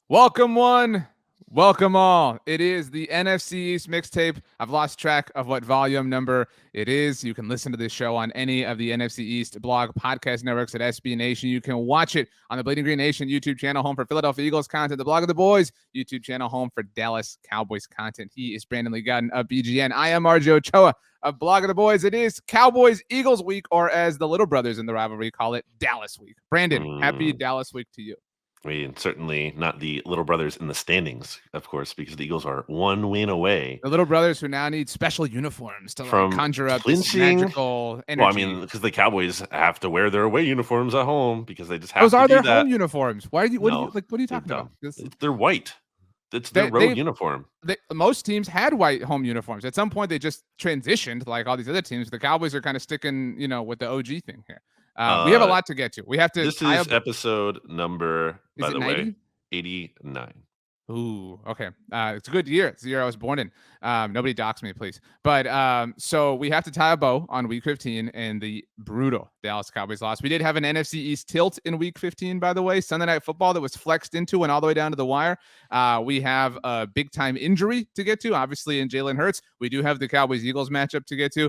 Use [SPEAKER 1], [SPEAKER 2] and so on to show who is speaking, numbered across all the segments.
[SPEAKER 1] Welcome one, welcome all. It is the NFC East mixtape. I've lost track of what volume number it is. You can listen to this show on any of the NFC East blog podcast networks at SB Nation. You can watch it on the Bleeding Green Nation YouTube channel, home for Philadelphia Eagles content, the Blog of the Boys YouTube channel, home for Dallas Cowboys content. He is Brandon Lee Gowton of BGN. I am RJ Ochoa of Blog of the Boys. It is Cowboys Eagles week, or as the little brothers in the rivalry call it, Dallas week. Brandon, happy Dallas week to you.
[SPEAKER 2] I mean, certainly not the little brothers in the standings, of course, because the Eagles are one win away.
[SPEAKER 1] The little brothers who now need special uniforms to
[SPEAKER 2] from
[SPEAKER 1] conjure up
[SPEAKER 2] clinching.
[SPEAKER 1] this magical energy.
[SPEAKER 2] Well, I mean, because the Cowboys have to wear their away uniforms at home because they just have
[SPEAKER 1] those
[SPEAKER 2] to
[SPEAKER 1] are
[SPEAKER 2] do
[SPEAKER 1] their
[SPEAKER 2] that.
[SPEAKER 1] home uniforms. Why are you? What
[SPEAKER 2] No,
[SPEAKER 1] are you talking about?
[SPEAKER 2] They're white. It's their road uniform.
[SPEAKER 1] Most teams had white home uniforms. At some point, they just transitioned, like all these other teams. The Cowboys are kind of sticking, with the OG thing here. We have a lot to get to. We have to.
[SPEAKER 2] This is episode number, by the
[SPEAKER 1] 90?
[SPEAKER 2] way, 89.
[SPEAKER 1] Ooh, okay. It's a good year. It's the year I was born in. Nobody dox me, please. But so we have to tie a bow on week 15 and the brutal Dallas Cowboys loss. We did have an NFC East tilt in week 15, by the way. Sunday Night Football that was flexed into and all the way down to the wire. We have a big time injury to get to, obviously, in Jalen Hurts. We do have the Cowboys-Eagles matchup to get to.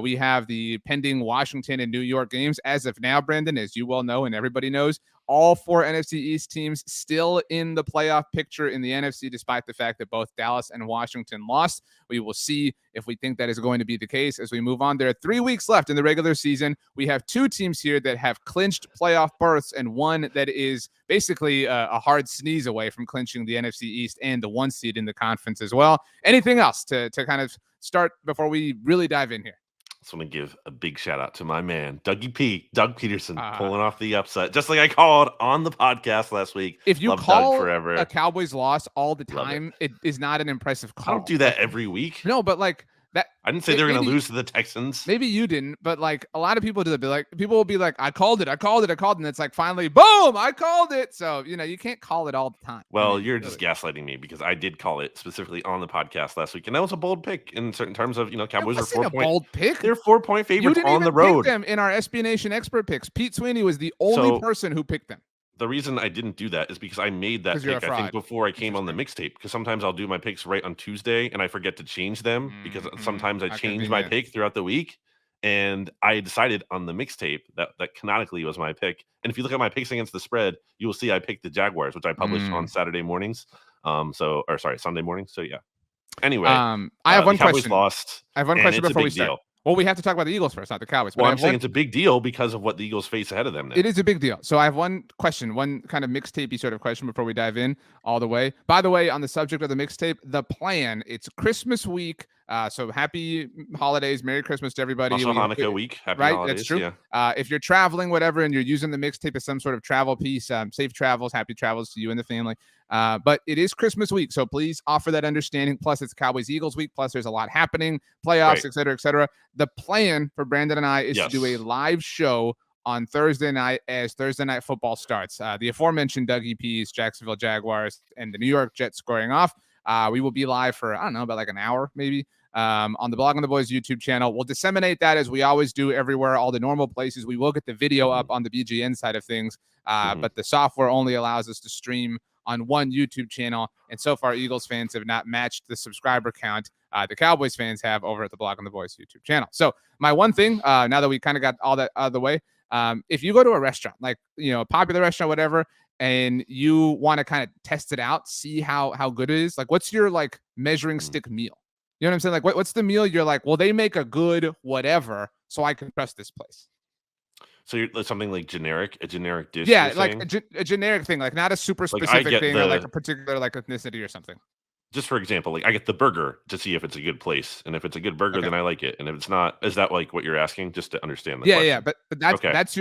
[SPEAKER 1] We have the pending Washington and New York games. As of now, Brandon, as you well know and everybody knows, all four NFC East teams still in the playoff picture in the NFC, despite the fact that both Dallas and Washington lost. We will see if we think that is going to be the case as we move on. There are 3 weeks left in the regular season. We have 2 teams here that have clinched playoff berths and one that is basically a hard sneeze away from clinching the NFC East and the 1 seed in the conference as well. Anything else to kind of start before we really dive in here?
[SPEAKER 2] I just want to give a big shout out to my man, Doug Peterson, pulling off the upset, just like I called on the podcast last week.
[SPEAKER 1] If you call a Cowboys loss all the time, it is not an impressive call.
[SPEAKER 2] I don't do that every week.
[SPEAKER 1] No, but like that.
[SPEAKER 2] I didn't say they were going to lose to the Texans.
[SPEAKER 1] Maybe you didn't, but like a lot of people do that. People will be like, I called it. And it's like, finally, boom, I called it. So, you can't call it all the time.
[SPEAKER 2] Well, you're just gaslighting me because I did call it specifically on the podcast last week. And that was a bold pick in certain terms of, Cowboys are 4 point.
[SPEAKER 1] Bold pick.
[SPEAKER 2] They're 4-point favorites on the road.
[SPEAKER 1] Pick them in our SB Nation expert picks. Pete Sweeney was the only person who picked them.
[SPEAKER 2] The reason I didn't do that is because I made that pick, I think, before I came on the mixtape. Because sometimes I'll do my picks right on Tuesday and I forget to change them because sometimes I change my pick throughout the week. And I decided on the mixtape that canonically was my pick. And if you look at my picks against the spread, you will see I picked the Jaguars, which I published on Saturday mornings. Sunday mornings. So yeah. Anyway,
[SPEAKER 1] I have one question.
[SPEAKER 2] Lost.
[SPEAKER 1] I have one question before we start. Well, we have to talk about the Eagles first, not the Cowboys.
[SPEAKER 2] Well, I'm saying it's a big deal because of what the Eagles face ahead of them now.
[SPEAKER 1] It is a big deal. So I have one question, one kind of mixtapey sort of question before we dive in all the way. By the way, on the subject of the mixtape, the plan, it's Christmas week. So happy holidays, Merry Christmas to everybody.
[SPEAKER 2] Also Hanukkah week, happy holidays.
[SPEAKER 1] That's true.
[SPEAKER 2] Yeah.
[SPEAKER 1] If you're traveling, whatever, and you're using the mixtape as some sort of travel piece, safe travels, happy travels to you and the family. But it is Christmas week, so please offer that understanding. Plus, it's Cowboys-Eagles week. Plus, there's a lot happening, playoffs, et cetera, et cetera. The plan for Brandon and I is to do a live show on Thursday night as Thursday Night Football starts. The aforementioned Dougie P's Jacksonville Jaguars and the New York Jets scoring off. We will be live for, I don't know, about like an hour maybe on the Blog on the Boys YouTube channel. We'll disseminate that as we always do everywhere, all the normal places. We will get the video up on the BGN side of things, but the software only allows us to stream on one YouTube channel. And so far, Eagles fans have not matched the subscriber count the Cowboys fans have over at the Blog on the Boys YouTube channel. So my one thing, now that we kind of got all that out of the way, if you go to a restaurant, like, a popular restaurant, whatever, and you want to kind of test it out, see how good it is, like, what's your like measuring stick meal? You know what I'm saying? Like, what's the meal you're like, well, they make a good whatever, so I can trust this place.
[SPEAKER 2] So you're something like a generic dish?
[SPEAKER 1] Yeah, like a generic thing, like not a super specific thing or like a particular like ethnicity or something.
[SPEAKER 2] Just for example, like I get the burger to see if it's a good place, and if it's a good burger, then I like it, and if it's not, is that like what you're asking? Just to understand the question.
[SPEAKER 1] Yeah, but that's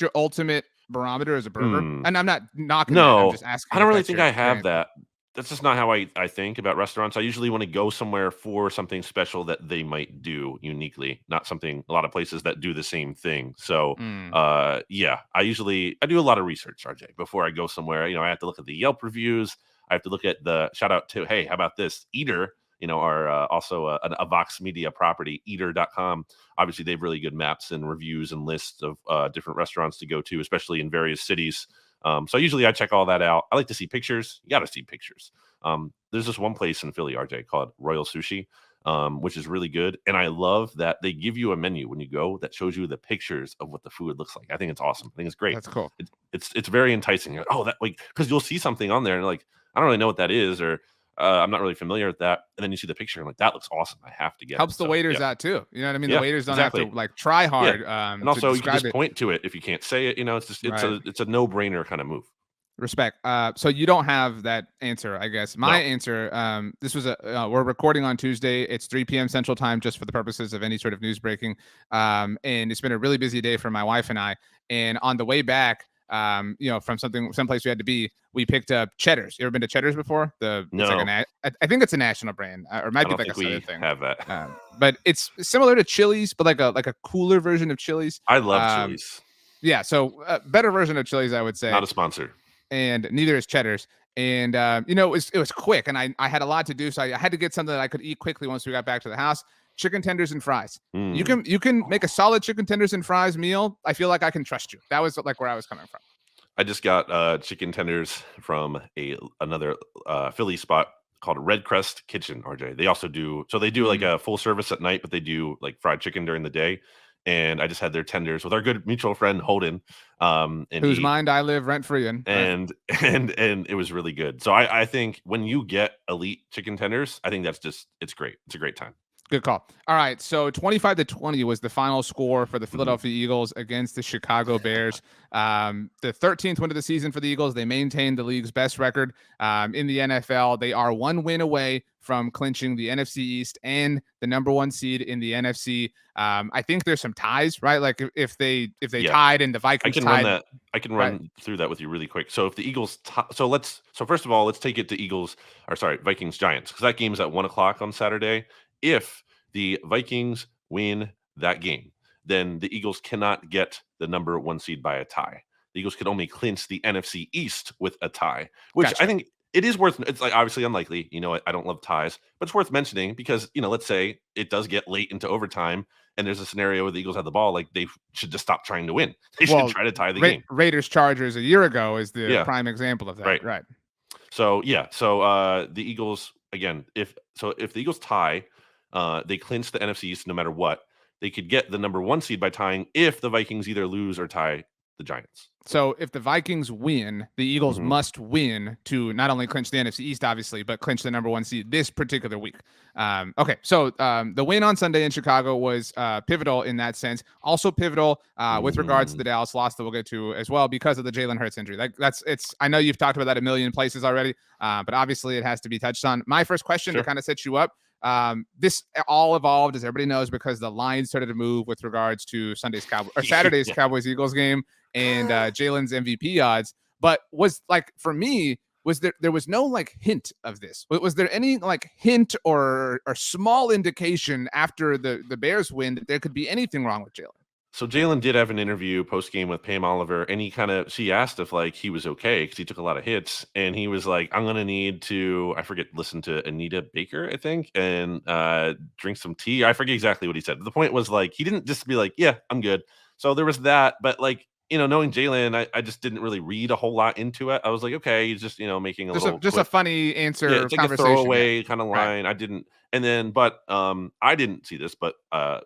[SPEAKER 1] your ultimate barometer as a burger, and I'm not knocking.
[SPEAKER 2] No,
[SPEAKER 1] I'm just asking.
[SPEAKER 2] I don't really think I have that. That's just not how I think about restaurants. I usually want to go somewhere for something special that they might do uniquely, not something a lot of places that do the same thing. So, yeah, I do a lot of research, RJ, before I go somewhere. I have to look at the Yelp reviews. I have to look at the shout out to, hey, how about this Eater? Are also a Vox Media property, Eater.com. Obviously, they have really good maps and reviews and lists of different restaurants to go to, especially in various cities. So usually I check all that out. I like to see pictures. You got to see pictures. There's this one place in Philly, RJ, called Royal Sushi, which is really good. And I love that they give you a menu when you go that shows you the pictures of what the food looks like. I think it's awesome. I think it's great.
[SPEAKER 1] That's cool.
[SPEAKER 2] It's very enticing. You're like, oh, that, like, because you'll see something on there and like, I don't really know what that is, or I'm not really familiar with that. And then you see the picture and like, that looks awesome. I have to get
[SPEAKER 1] Helps
[SPEAKER 2] it.
[SPEAKER 1] the waiters out too. You know what I mean?
[SPEAKER 2] Yeah,
[SPEAKER 1] the waiters don't
[SPEAKER 2] exactly.
[SPEAKER 1] have to like try hard.
[SPEAKER 2] And also you can just point to it if you can't say it. You know, it's just it's a no-brainer kind of move.
[SPEAKER 1] Respect. So you don't have that answer, I guess. My answer, this was we're recording on Tuesday. It's 3 p.m. Central Time, just for the purposes of any sort of news breaking. And it's been a really busy day for my wife and I. And on the way back, from someplace we had to be, we picked up Cheddar's. You ever been to Cheddar's before?
[SPEAKER 2] No.
[SPEAKER 1] It's like I think it's a national brand, or it might be like a southern thing.
[SPEAKER 2] Have that.
[SPEAKER 1] But it's similar to Chili's, but like a cooler version of Chili's.
[SPEAKER 2] I love Chili's.
[SPEAKER 1] Yeah, so better version of Chili's, I would say.
[SPEAKER 2] Not a sponsor. And
[SPEAKER 1] neither is Cheddar's. And it was quick, and I had a lot to do, so I had to get something that I could eat quickly once we got back to the house. Chicken tenders and fries. You can make a solid chicken tenders and fries meal. I feel like I can trust you. That was like where I was coming from.
[SPEAKER 2] I just got chicken tenders from another Philly spot called Red Crest Kitchen, RJ. They also do like a full service at night, but they do like fried chicken during the day. And I just had their tenders with our good mutual friend Holden, and
[SPEAKER 1] whose mind I live rent free in.
[SPEAKER 2] And it was really good. So I think when you get elite chicken tenders, I think it's great. It's a great time.
[SPEAKER 1] Good call. All right, so 25-20 was the final score for the Philadelphia Eagles against the Chicago Bears. The 13th win of the season for the Eagles. They maintained the league's best record in the NFL. They are one win away from clinching the NFC East and the number one seed in the NFC. I think there's some ties, right? Like if they tied and the Vikings tied.
[SPEAKER 2] I can run through that with you really quick. So if the Eagles, so first of all, let's take it to Vikings Giants, because that game's at 1:00 on Saturday. If the Vikings win that game, then the Eagles cannot get the number one seed by a tie. The Eagles could only clinch the NFC East with a tie, which I think it is worth. It's like obviously unlikely. I don't love ties, but it's worth mentioning because let's say it does get late into overtime and there's a scenario where the Eagles have the ball, like they should just stop trying to win. They should try to tie the game.
[SPEAKER 1] Raiders Chargers a year ago is the prime example of that. Right.
[SPEAKER 2] So the Eagles again, if the Eagles tie, they clinch the NFC East no matter what. They could get the number one seed by tying if the Vikings either lose or tie the Giants.
[SPEAKER 1] So if the Vikings win, the Eagles must win to not only clinch the NFC East, obviously, but clinch the number one seed this particular week. Okay, so the win on Sunday in Chicago was pivotal in that sense. Also pivotal with regards to the Dallas loss that we'll get to as well because of the Jalen Hurts injury. I know you've talked about that a million places already, but obviously it has to be touched on. My first question to kind of set you up. This all evolved, as everybody knows, because the line started to move with regards to Saturday's Cowboys Eagles game and Jalen's MVP odds. But was like, for me, there was no like hint of this? Was there any like hint or small indication after the Bears win that there could be anything wrong with Jalen?
[SPEAKER 2] So Jalen did have an interview post game with Pam Oliver, and she asked if like he was okay because he took a lot of hits, and he was like, "I'm gonna need to, listen to Anita Baker, I think, and drink some tea." I forget exactly what he said. But the point was like he didn't just be like, "Yeah, I'm good." So there was that, but like knowing Jalen, I just didn't really read a whole lot into it. I was like, okay, he's just making a funny answer,
[SPEAKER 1] it's like
[SPEAKER 2] a throwaway kind of line. Right. I didn't. And then, but I didn't see this, but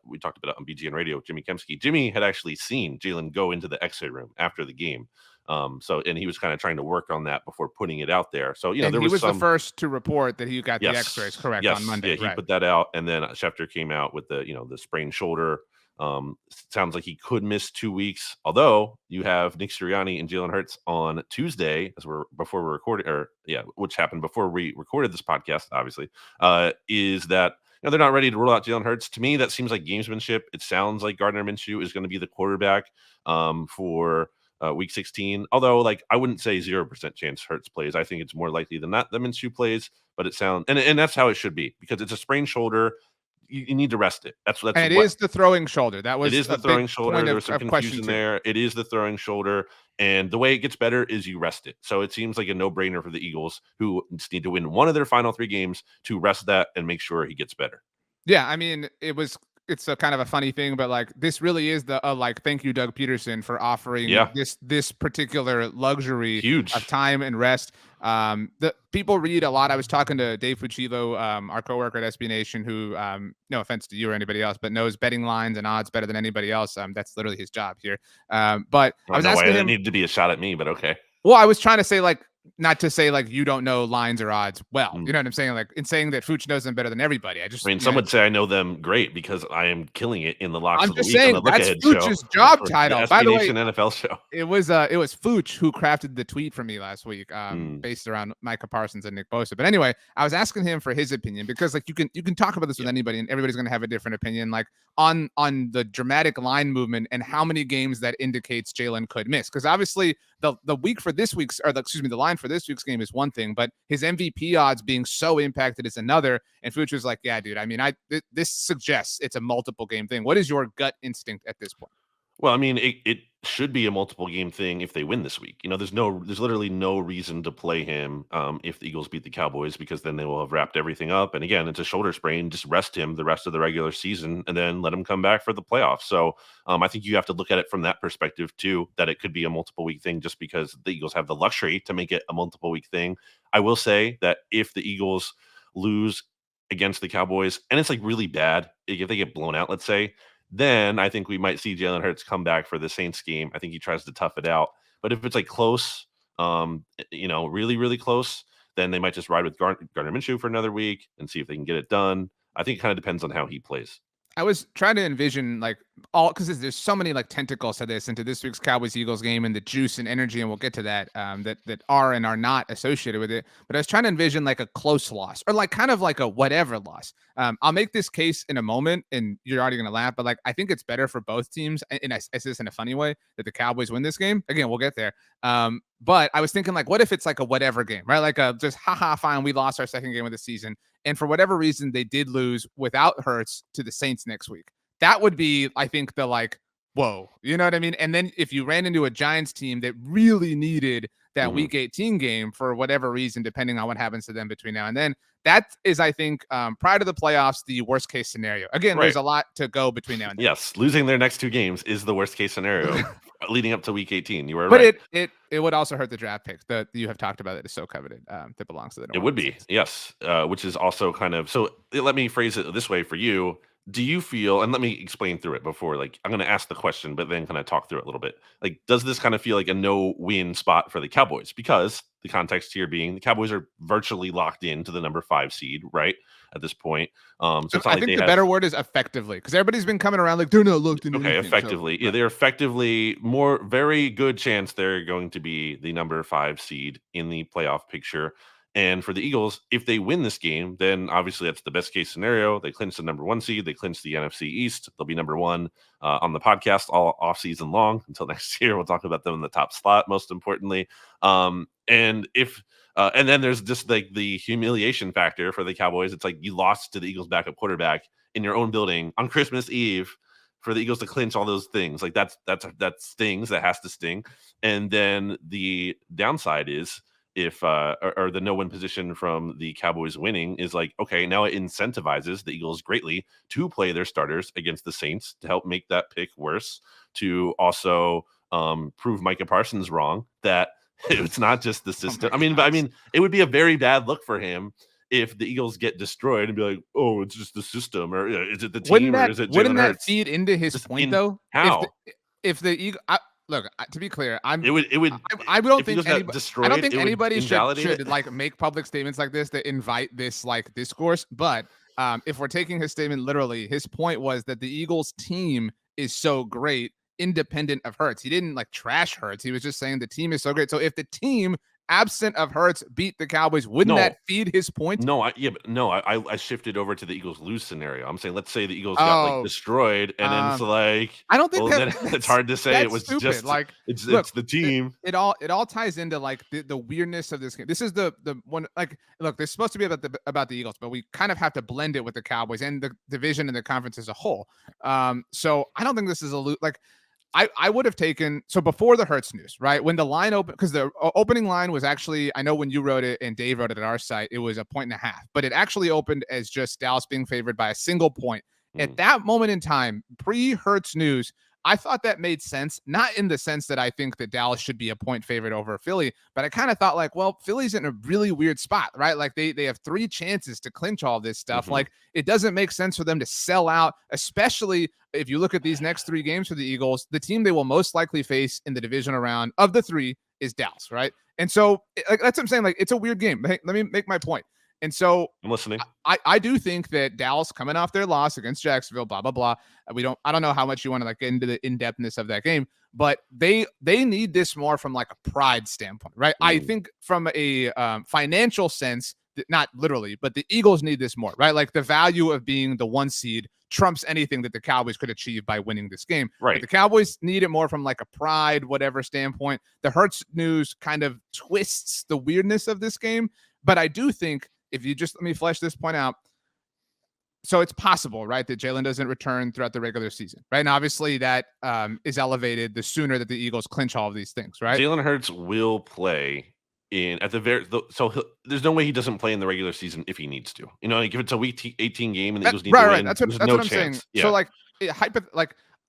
[SPEAKER 2] we talked about it on BGN Radio with Jimmy Kemsky. Jimmy had actually seen Jalen go into the X-ray room after the game. And he was kind of trying to work on that before putting it out there. So,
[SPEAKER 1] there was the first to report that he got the X-rays correct on Monday.
[SPEAKER 2] Yeah, he put that out. And then Schefter came out with the sprained shoulder. Sounds like he could miss 2 weeks, although you have Nick Sirianni and Jalen Hurts on Tuesday, which happened before we recorded this podcast, obviously, is that they're not ready to rule out Jalen Hurts. To me, that seems like gamesmanship. It sounds like Gardner Minshew is going to be the quarterback for week 16, although like I wouldn't say 0% chance Hurts plays. I think it's more likely than not that Minshew plays, but it sounds and that's how it should be because it's a sprained shoulder. You need to rest it.
[SPEAKER 1] It is the throwing shoulder. It
[SPEAKER 2] is the throwing shoulder. There was some confusion there. It is the throwing shoulder. And the way it gets better is you rest it. So it seems like a no-brainer for the Eagles, who just need to win one of their final 3 games to rest that and make sure he gets better.
[SPEAKER 1] Yeah, I mean, it was it's a kind of a funny thing, but like this really is the like thank you Doug Peterson for offering
[SPEAKER 2] Yeah.
[SPEAKER 1] this particular luxury of
[SPEAKER 2] Huge.
[SPEAKER 1] time and rest. The people read a lot. I was talking to Dave Fucillo, our coworker at SB Nation, who no offense to you or anybody else, but knows betting lines and odds better than anybody else. That's literally his job here. But I was
[SPEAKER 2] No way
[SPEAKER 1] asking
[SPEAKER 2] that
[SPEAKER 1] him.
[SPEAKER 2] needed to be a shot at me, but okay.
[SPEAKER 1] Well, I was trying to say like not to say like you don't know lines or odds well.
[SPEAKER 2] Mm.
[SPEAKER 1] You know what I'm saying? Like in saying that Fuch knows them better than everybody. I just
[SPEAKER 2] I mean, some would say I know them great because I am killing it in the locks
[SPEAKER 1] I'm
[SPEAKER 2] of the
[SPEAKER 1] just
[SPEAKER 2] week on
[SPEAKER 1] saying
[SPEAKER 2] the Look
[SPEAKER 1] that's
[SPEAKER 2] Ahead show
[SPEAKER 1] Fuch's job
[SPEAKER 2] for the
[SPEAKER 1] title. By
[SPEAKER 2] SB
[SPEAKER 1] the way,
[SPEAKER 2] Nation NFL show.
[SPEAKER 1] it was Fuch who crafted the tweet for me last week, based around Micah Parsons and Nick Bosa. But anyway, I was asking him for his opinion because like you can talk about this with anybody and everybody's going to have a different opinion, like on the dramatic line movement and how many games that indicates Jalen could miss. Because obviously the week for this week's the line for this week's game is one thing, but his MVP odds being so impacted is another. And Fuch was like, yeah, dude, I mean, this suggests it's a multiple game thing. What is your gut instinct at this point?
[SPEAKER 2] Well, I mean, it should be a multiple game thing if they win this week. You know, there's literally no reason to play him if the Eagles beat the Cowboys because then they will have wrapped everything up. And again, it's a shoulder sprain. Just rest him the rest of the regular season and then let him come back for the playoffs. So I think you have to look at it from that perspective too, that it could be a multiple week thing just because the Eagles have the luxury to make it a multiple week thing. I will say that if the Eagles lose against the Cowboys and it's like really bad, if they get blown out, let's say, then I think we might see Jalen Hurts come back for the Saints game. I think he tries to tough it out. But if it's like close, really, really close, then they might just ride with Gardner Minshew for another week and see if they can get it done. I think it kind of depends on how he plays.
[SPEAKER 1] I was trying to envision like all because there's so many like tentacles to this into this week's Cowboys Eagles game and the juice and energy, and we'll get to that that are and are not associated with it. But I was trying to envision like a close loss or like kind of like a whatever loss. I'll make this case in a moment, and you're already gonna laugh, but like I think it's better for both teams, and I say this in a funny way that the Cowboys win this game. Again, we'll get there. But I was thinking like, what if it's like a whatever game, right? Like a just haha, fine, we lost our second game of the season. And for whatever reason, they did lose without Hurts to the Saints next week. That would be, I think, the like, whoa, you know what I mean? And then if you ran into a Giants team that really needed that week 18 game for whatever reason, depending on what happens to them between now and then, that is, I think, prior to the playoffs, the worst case scenario. Again, there's a lot to go between now and then.
[SPEAKER 2] Yes, losing their next two games is the worst case scenario leading up to week 18. You were right.
[SPEAKER 1] But it would also hurt the draft pick that you have talked about that is so coveted that belongs to the New
[SPEAKER 2] It would be, yes, which is also kind of so. Let me phrase it this way for you. Do you feel, and let me explain through it before, like I'm going to ask the question, but then kind of talk through it a little bit. Like, does this kind of feel like a no-win spot for the Cowboys? Because the context here being the Cowboys are virtually locked into the number 5 seed, right? At this point. So it's not
[SPEAKER 1] I
[SPEAKER 2] like
[SPEAKER 1] think the better word is effectively, because everybody's been coming around like they're not looked into.
[SPEAKER 2] Okay, effectively. So, yeah, they're effectively very good chance they're going to be the number 5 seed in the playoff picture. And for the Eagles, if they win this game, then obviously that's the best case scenario. They clinch the number 1 seed. They clinch the NFC East. They'll be number 1 on the podcast all off season long until next year. We'll talk about them in the top slot, most importantly. And then there's just like the humiliation factor for the Cowboys. It's like you lost to the Eagles' backup quarterback in your own building on Christmas Eve for the Eagles to clinch all those things. Like that stings. That has to sting. And then the downside is, if or the no-win position from the Cowboys winning is like, okay, now it incentivizes the Eagles greatly to play their starters against the Saints to help make that pick worse, to also prove Micah Parsons wrong that it's not just the system. I mean, it would be a very bad look for him if the Eagles get destroyed and be like, oh, it's just the system, or is it the team, or is it Jalen Hurts?
[SPEAKER 1] Wouldn't that feed into his point though?
[SPEAKER 2] How?
[SPEAKER 1] If the Eagle, look, to be clear, I don't think anybody should like make public statements like this that invite this like discourse. But if we're taking his statement literally, his point was that the Eagles team is so great, independent of Hurts. He didn't like trash Hurts. He was just saying the team is so great. So if the team, absent of Hurts, beat the Cowboys, wouldn't that feed his point?
[SPEAKER 2] I shifted over to the Eagles lose scenario. I'm saying, let's say the Eagles got like destroyed, and then it's like,
[SPEAKER 1] I don't think
[SPEAKER 2] it's hard to say. It was
[SPEAKER 1] stupid.
[SPEAKER 2] Just
[SPEAKER 1] like
[SPEAKER 2] it's the team.
[SPEAKER 1] It all ties into like the weirdness of this game. This is the one, like, look, this is supposed to be about the Eagles, but we kind of have to blend it with the Cowboys and the division and the conference as a whole. So I don't think this is like. I would have taken, so before the Hurts news, right? When the line opened, because the opening line was actually, I know when you wrote it and Dave wrote it at our site, it was 1.5 points, but it actually opened as just Dallas being favored by a single point. At that moment in time, pre-Hurts news, I thought that made sense, not in the sense that I think that Dallas should be a point favorite over Philly, but I kind of thought like, well, Philly's in a really weird spot, right? Like they have 3 chances to clinch all this stuff. Like it doesn't make sense for them to sell out, especially if you look at these next 3 games for the Eagles. The team they will most likely face in the divisional round of the 3 is Dallas, right? And so like, that's what I'm saying. Like it's a weird game. Hey, let me make my point. And so
[SPEAKER 2] I'm listening.
[SPEAKER 1] I do think that Dallas coming off their loss against Jacksonville, blah, blah, blah. I don't know how much you want to like get into the in-depthness of that game, but they need this more from like a pride standpoint, right? I think from a financial sense, not literally, but the Eagles need this more, right? Like the value of being the 1 seed trumps anything that the Cowboys could achieve by winning this game.
[SPEAKER 2] Right.
[SPEAKER 1] But the Cowboys need it more from like a pride, whatever standpoint. The Hurts news kind of twists the weirdness of this game. But I do think if you just let me flesh this point out. So it's possible, right, that Jalen doesn't return throughout the regular season, right? And obviously that is elevated the sooner that the Eagles clinch all of these things, right?
[SPEAKER 2] Jalen Hurts will play there's no way he doesn't play in the regular season if he needs to. You know, like if it's a week 18 game and the Eagles need to win,
[SPEAKER 1] right. That's what I'm
[SPEAKER 2] chance.
[SPEAKER 1] saying.
[SPEAKER 2] Yeah.
[SPEAKER 1] So like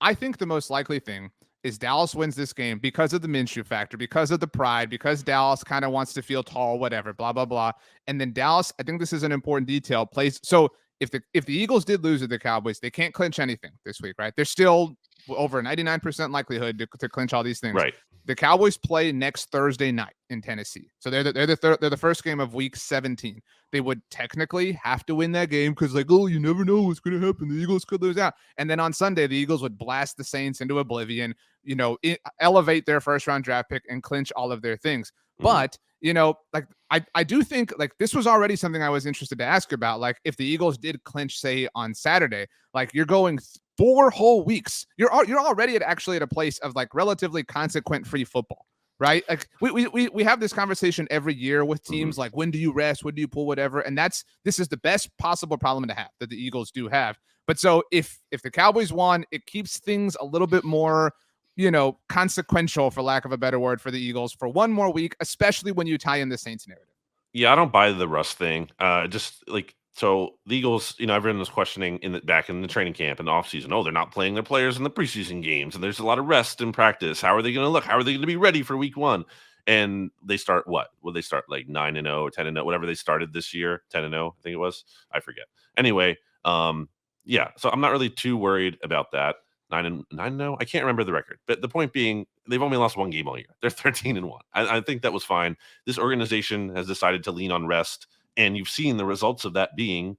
[SPEAKER 1] I think the most likely thing is Dallas wins this game because of the Minshew factor, because of the pride, because Dallas kind of wants to feel tall, whatever, blah, blah, blah. And then Dallas, I think this is an important detail, plays. So if the Eagles did lose to the Cowboys, they can't clinch anything this week, right? They're still over 99% likelihood to clinch all these things.
[SPEAKER 2] Right.
[SPEAKER 1] The Cowboys play next Thursday night in Tennessee. So they're the first game of week 17. They would technically have to win that game because like, oh, you never know what's going to happen. The Eagles could lose out. And then on Sunday, the Eagles would blast the Saints into oblivion, you know, elevate their first round draft pick and clinch all of their things. But, you know, like I do think like this was already something I was interested to ask about. Like if the Eagles did clinch, say on Saturday, like you're going 4 whole weeks, you're already at a place of like relatively consequent free football, right? Like we have this conversation every year with teams like when do you rest, when do you pull, whatever, and this is the best possible problem to have that the Eagles do have. But so if the Cowboys won, it keeps things a little bit more, you know, consequential, for lack of a better word, for the Eagles for 1 more week, especially when you tie in the Saints narrative.
[SPEAKER 2] Yeah, I don't buy the rust thing. Just like so, the Eagles, you know, everyone was questioning back in the training camp and the offseason. Oh, they're not playing their players in the preseason games, and there's a lot of rest in practice. How are they going to look? How are they going to be ready for week 1? And they start what? Well, they start like 9-0, 10-0, whatever they started this year, 10-0, I think it was. I forget. Anyway, yeah. So I'm not really too worried about that. 9-0. I can't remember the record, but the point being, they've only lost 1 game all year. They're 13-1. I think that was fine. This organization has decided to lean on rest, and you've seen the results of that being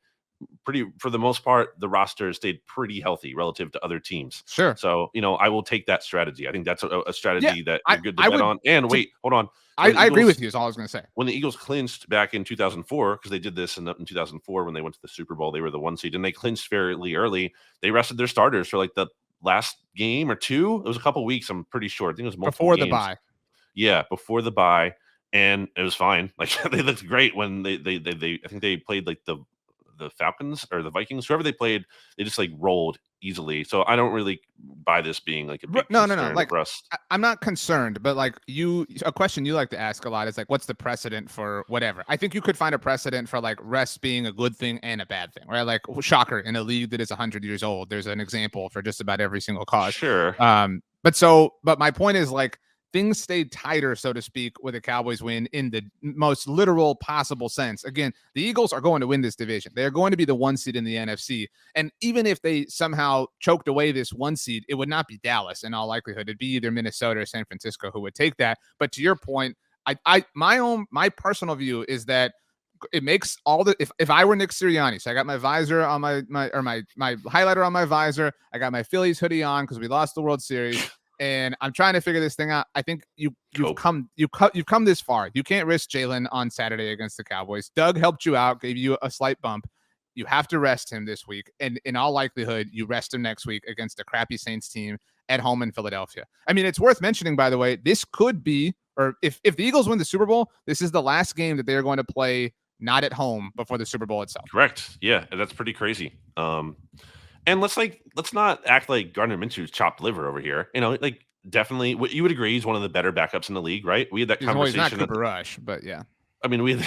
[SPEAKER 2] pretty, for the most part, the roster stayed pretty healthy relative to other teams.
[SPEAKER 1] Sure.
[SPEAKER 2] So, you know, I will take that strategy. I think that's a strategy that you're good to bet on. And wait, hold on.
[SPEAKER 1] I agree with you is all I was going to say.
[SPEAKER 2] When the Eagles clinched back in 2004, because they did this in 2004 when they went to the Super Bowl, they were the 1 seed, and they clinched fairly early. They rested their starters for like the last game or 2. It was a couple weeks, I'm pretty sure. I think it was multiple
[SPEAKER 1] before
[SPEAKER 2] games.
[SPEAKER 1] The bye.
[SPEAKER 2] Yeah, before the bye, and it was fine. Like they looked great when they I think they played like the Falcons or the Vikings, whoever they played, they just like rolled easily. So I don't really buy this being like a big
[SPEAKER 1] no.
[SPEAKER 2] Like rust.
[SPEAKER 1] I'm not concerned, but like a question you like to ask a lot is like, what's the precedent for whatever? I think you could find a precedent for like rest being a good thing and a bad thing, right? Like shocker, in a league that is 100 years old, there's an example for just about every single cause.
[SPEAKER 2] Sure.
[SPEAKER 1] But my point is like, things stayed tighter, so to speak, with a Cowboys win in the most literal possible sense. Again, the Eagles are going to win this division. They're going to be the 1 seed in the NFC. And even if they somehow choked away this 1 seed, it would not be Dallas in all likelihood. It'd be either Minnesota or San Francisco who would take that. But to your point, my personal view is that it makes all the if I were Nick Sirianni, so I got my visor on my highlighter on my visor, I got my Phillies hoodie on because we lost the World Series. And I'm trying to figure this thing out. I think you've come this far. You can't risk Jalen on Saturday against the Cowboys. Doug helped you out, gave you a slight bump. You have to rest him this week, and in all likelihood, you rest him next week against a crappy Saints team at home in Philadelphia. I mean, it's worth mentioning, by the way, this could be, or if the Eagles win the Super Bowl, this is the last game that they are going to play not at home before the Super Bowl itself.
[SPEAKER 2] Correct. Yeah, that's pretty crazy. And let's not act like Gardner Minshew's chopped liver over here. You know, like definitely, you would agree he's one of the better backups in the league, right? We had that conversation.
[SPEAKER 1] He's not Cooper Rush, but yeah.
[SPEAKER 2] I mean,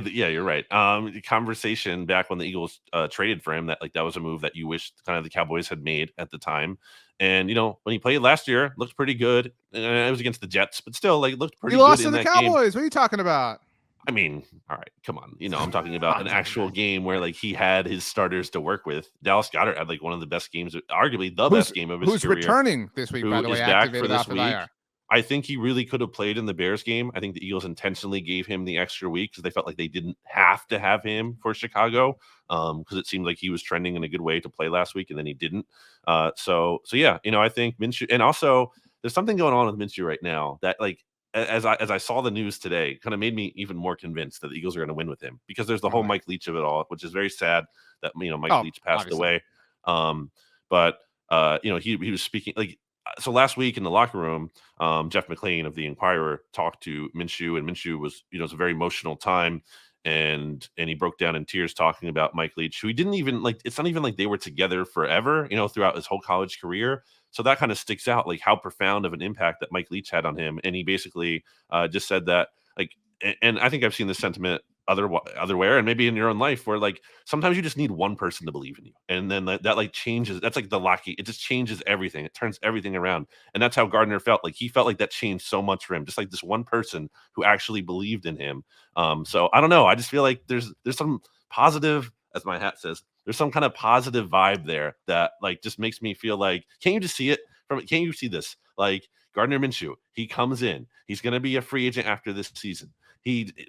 [SPEAKER 2] yeah, you're right. The conversation back when the Eagles traded for him, that like that was a move that you wished kind of the Cowboys had made at the time. And when he played last year, looked pretty good. It was against the Jets, but still, like looked
[SPEAKER 1] He
[SPEAKER 2] pretty good
[SPEAKER 1] lost to
[SPEAKER 2] in
[SPEAKER 1] the
[SPEAKER 2] that game.
[SPEAKER 1] Cowboys. What are you talking about?
[SPEAKER 2] I mean, all right, come on. I'm talking about an actual game where like he had his starters to work with. Dallas Goedert had like one of the best games, arguably the best game of his
[SPEAKER 1] who's
[SPEAKER 2] career.
[SPEAKER 1] Returning this week, by
[SPEAKER 2] Who
[SPEAKER 1] the way,
[SPEAKER 2] is back for
[SPEAKER 1] activated
[SPEAKER 2] this
[SPEAKER 1] off of
[SPEAKER 2] week?
[SPEAKER 1] IR.
[SPEAKER 2] I think he really could have played in the Bears game. I think the Eagles intentionally gave him the extra week because they felt like they didn't have to have him for Chicago, because it seemed like he was trending in a good way to play last week, and then he didn't. So yeah, I think Minshew, and also there's something going on with Minshew right now that like as I saw the news today, kind of made me even more convinced that the Eagles are going to win with him, because there's the whole Mike Leach of it all, which is very sad that Mike Leach passed away. But he was speaking like. So last week in the locker room, Jeff McLean of the Inquirer talked to Minshew, and Minshew was, it's a very emotional time, and he broke down in tears talking about Mike Leach, who he didn't even like. It's not even like they were together forever, throughout his whole college career. So that kind of sticks out, like how profound of an impact that Mike Leach had on him. And he basically just said that, like, and I think I've seen this sentiment otherwhere, and maybe in your own life, where like sometimes you just need one person to believe in you, and then that like changes. That's like the lucky. It just changes everything. It turns everything around, and that's how Gardner felt. Like he felt like that changed so much for him, just like this one person who actually believed in him. So I don't know. I just feel like there's some positive, as my hat says, there's some kind of positive vibe there that like just makes me feel like, can't you just see it from? Can't you see this? Like Gardner Minshew, he comes in. He's going to be a free agent after this season.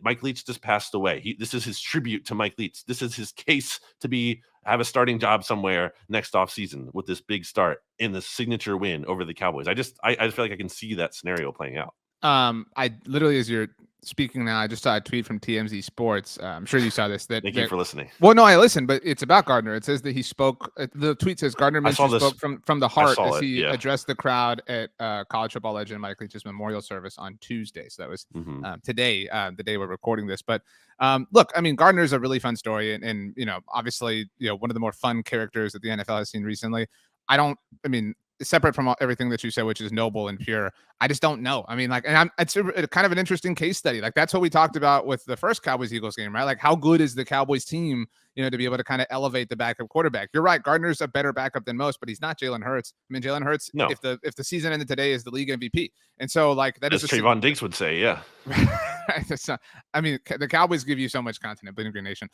[SPEAKER 2] Mike Leach just passed away. This is his tribute to Mike Leach. This is his case to have a starting job somewhere next offseason with this big start in the signature win over the Cowboys. I just feel like I can see that scenario playing out.
[SPEAKER 1] I literally, as you're speaking now, I just saw a tweet from TMZ Sports. I'm sure you saw this.
[SPEAKER 2] Thank you for listening.
[SPEAKER 1] Well, no, I listened, but it's about Gardner. It says that he spoke. The tweet says Gardner Minshew spoke from the heart as he addressed the crowd at college football legend Mike Leach's memorial service on Tuesday. So that was today, the day we're recording this. But look, I mean, Gardner's a really fun story, and obviously, one of the more fun characters that the NFL has seen recently. Separate from everything that you said, which is noble and pure, I just don't know. I mean, like, and it's kind of an interesting case study. Like, that's what we talked about with the first Cowboys-Eagles game, right? Like, how good is the Cowboys team, to be able to kind of elevate the backup quarterback? You're right. Gardner's a better backup than most, but he's not Jalen Hurts. I mean, Jalen Hurts, no. If the season ended today, is the league MVP. And so, like, that is
[SPEAKER 2] Trayvon Diggs would say, yeah.
[SPEAKER 1] I mean, the Cowboys give you so much content at Bleeding Green Nation.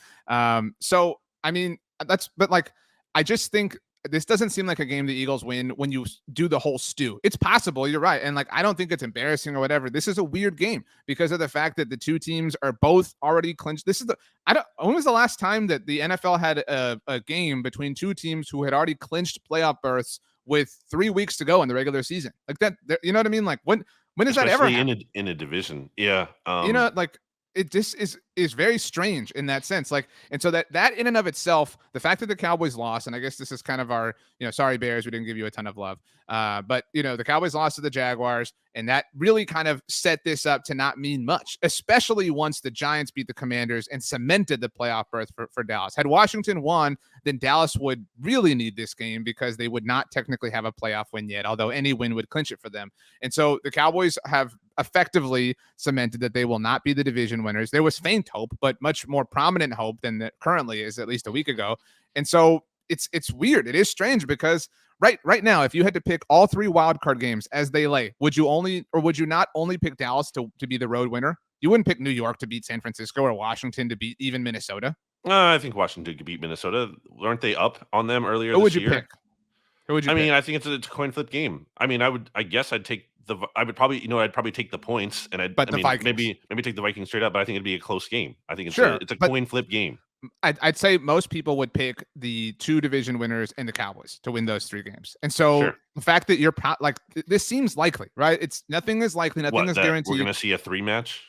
[SPEAKER 1] So, I mean, I just think this doesn't seem like a game the Eagles win when you do the whole stew. It's possible, you're right. And like, I don't think it's embarrassing or whatever. This is a weird game because of the fact that the two teams are both already clinched. When was the last time that the NFL had a game between two teams who had already clinched playoff berths with 3 weeks to go in the regular season? Like that, you know what I mean? Like when does that ever happen?
[SPEAKER 2] in a division? Yeah.
[SPEAKER 1] Like, it just is very strange in that sense. Like, and so that in and of itself, the fact that the Cowboys lost, and I guess this is kind of our, sorry Bears, we didn't give you a ton of love. But the Cowboys lost to the Jaguars, and that really kind of set this up to not mean much, especially once the Giants beat the Commanders and cemented the playoff berth for Dallas. Had Washington won, then Dallas would really need this game because they would not technically have a playoff win yet, although any win would clinch it for them. And so the Cowboys have effectively cemented that they will not be the division winners. There was faint hope, but much more prominent hope than that currently is, at least a week ago. And so it's weird. It is strange because right now, if you had to pick all three wild card games as they lay, would you not only pick Dallas to be the road winner? You wouldn't pick New York to beat San Francisco or Washington to beat even Minnesota?
[SPEAKER 2] I think Washington could beat Minnesota. Weren't they up on them earlier
[SPEAKER 1] this
[SPEAKER 2] year?
[SPEAKER 1] Pick? Who would you pick?
[SPEAKER 2] I mean, I think it's a coin flip game. I mean, I'd probably take the points, and Vikings. maybe take the Vikings straight up, but I think it'd be a close game. I think it's a coin flip game.
[SPEAKER 1] I'd say most people would pick the two division winners and the Cowboys to win those three games. And so the fact that this seems likely, right? Nothing is likely. Nothing is guaranteed.
[SPEAKER 2] We're going to see a 3-match,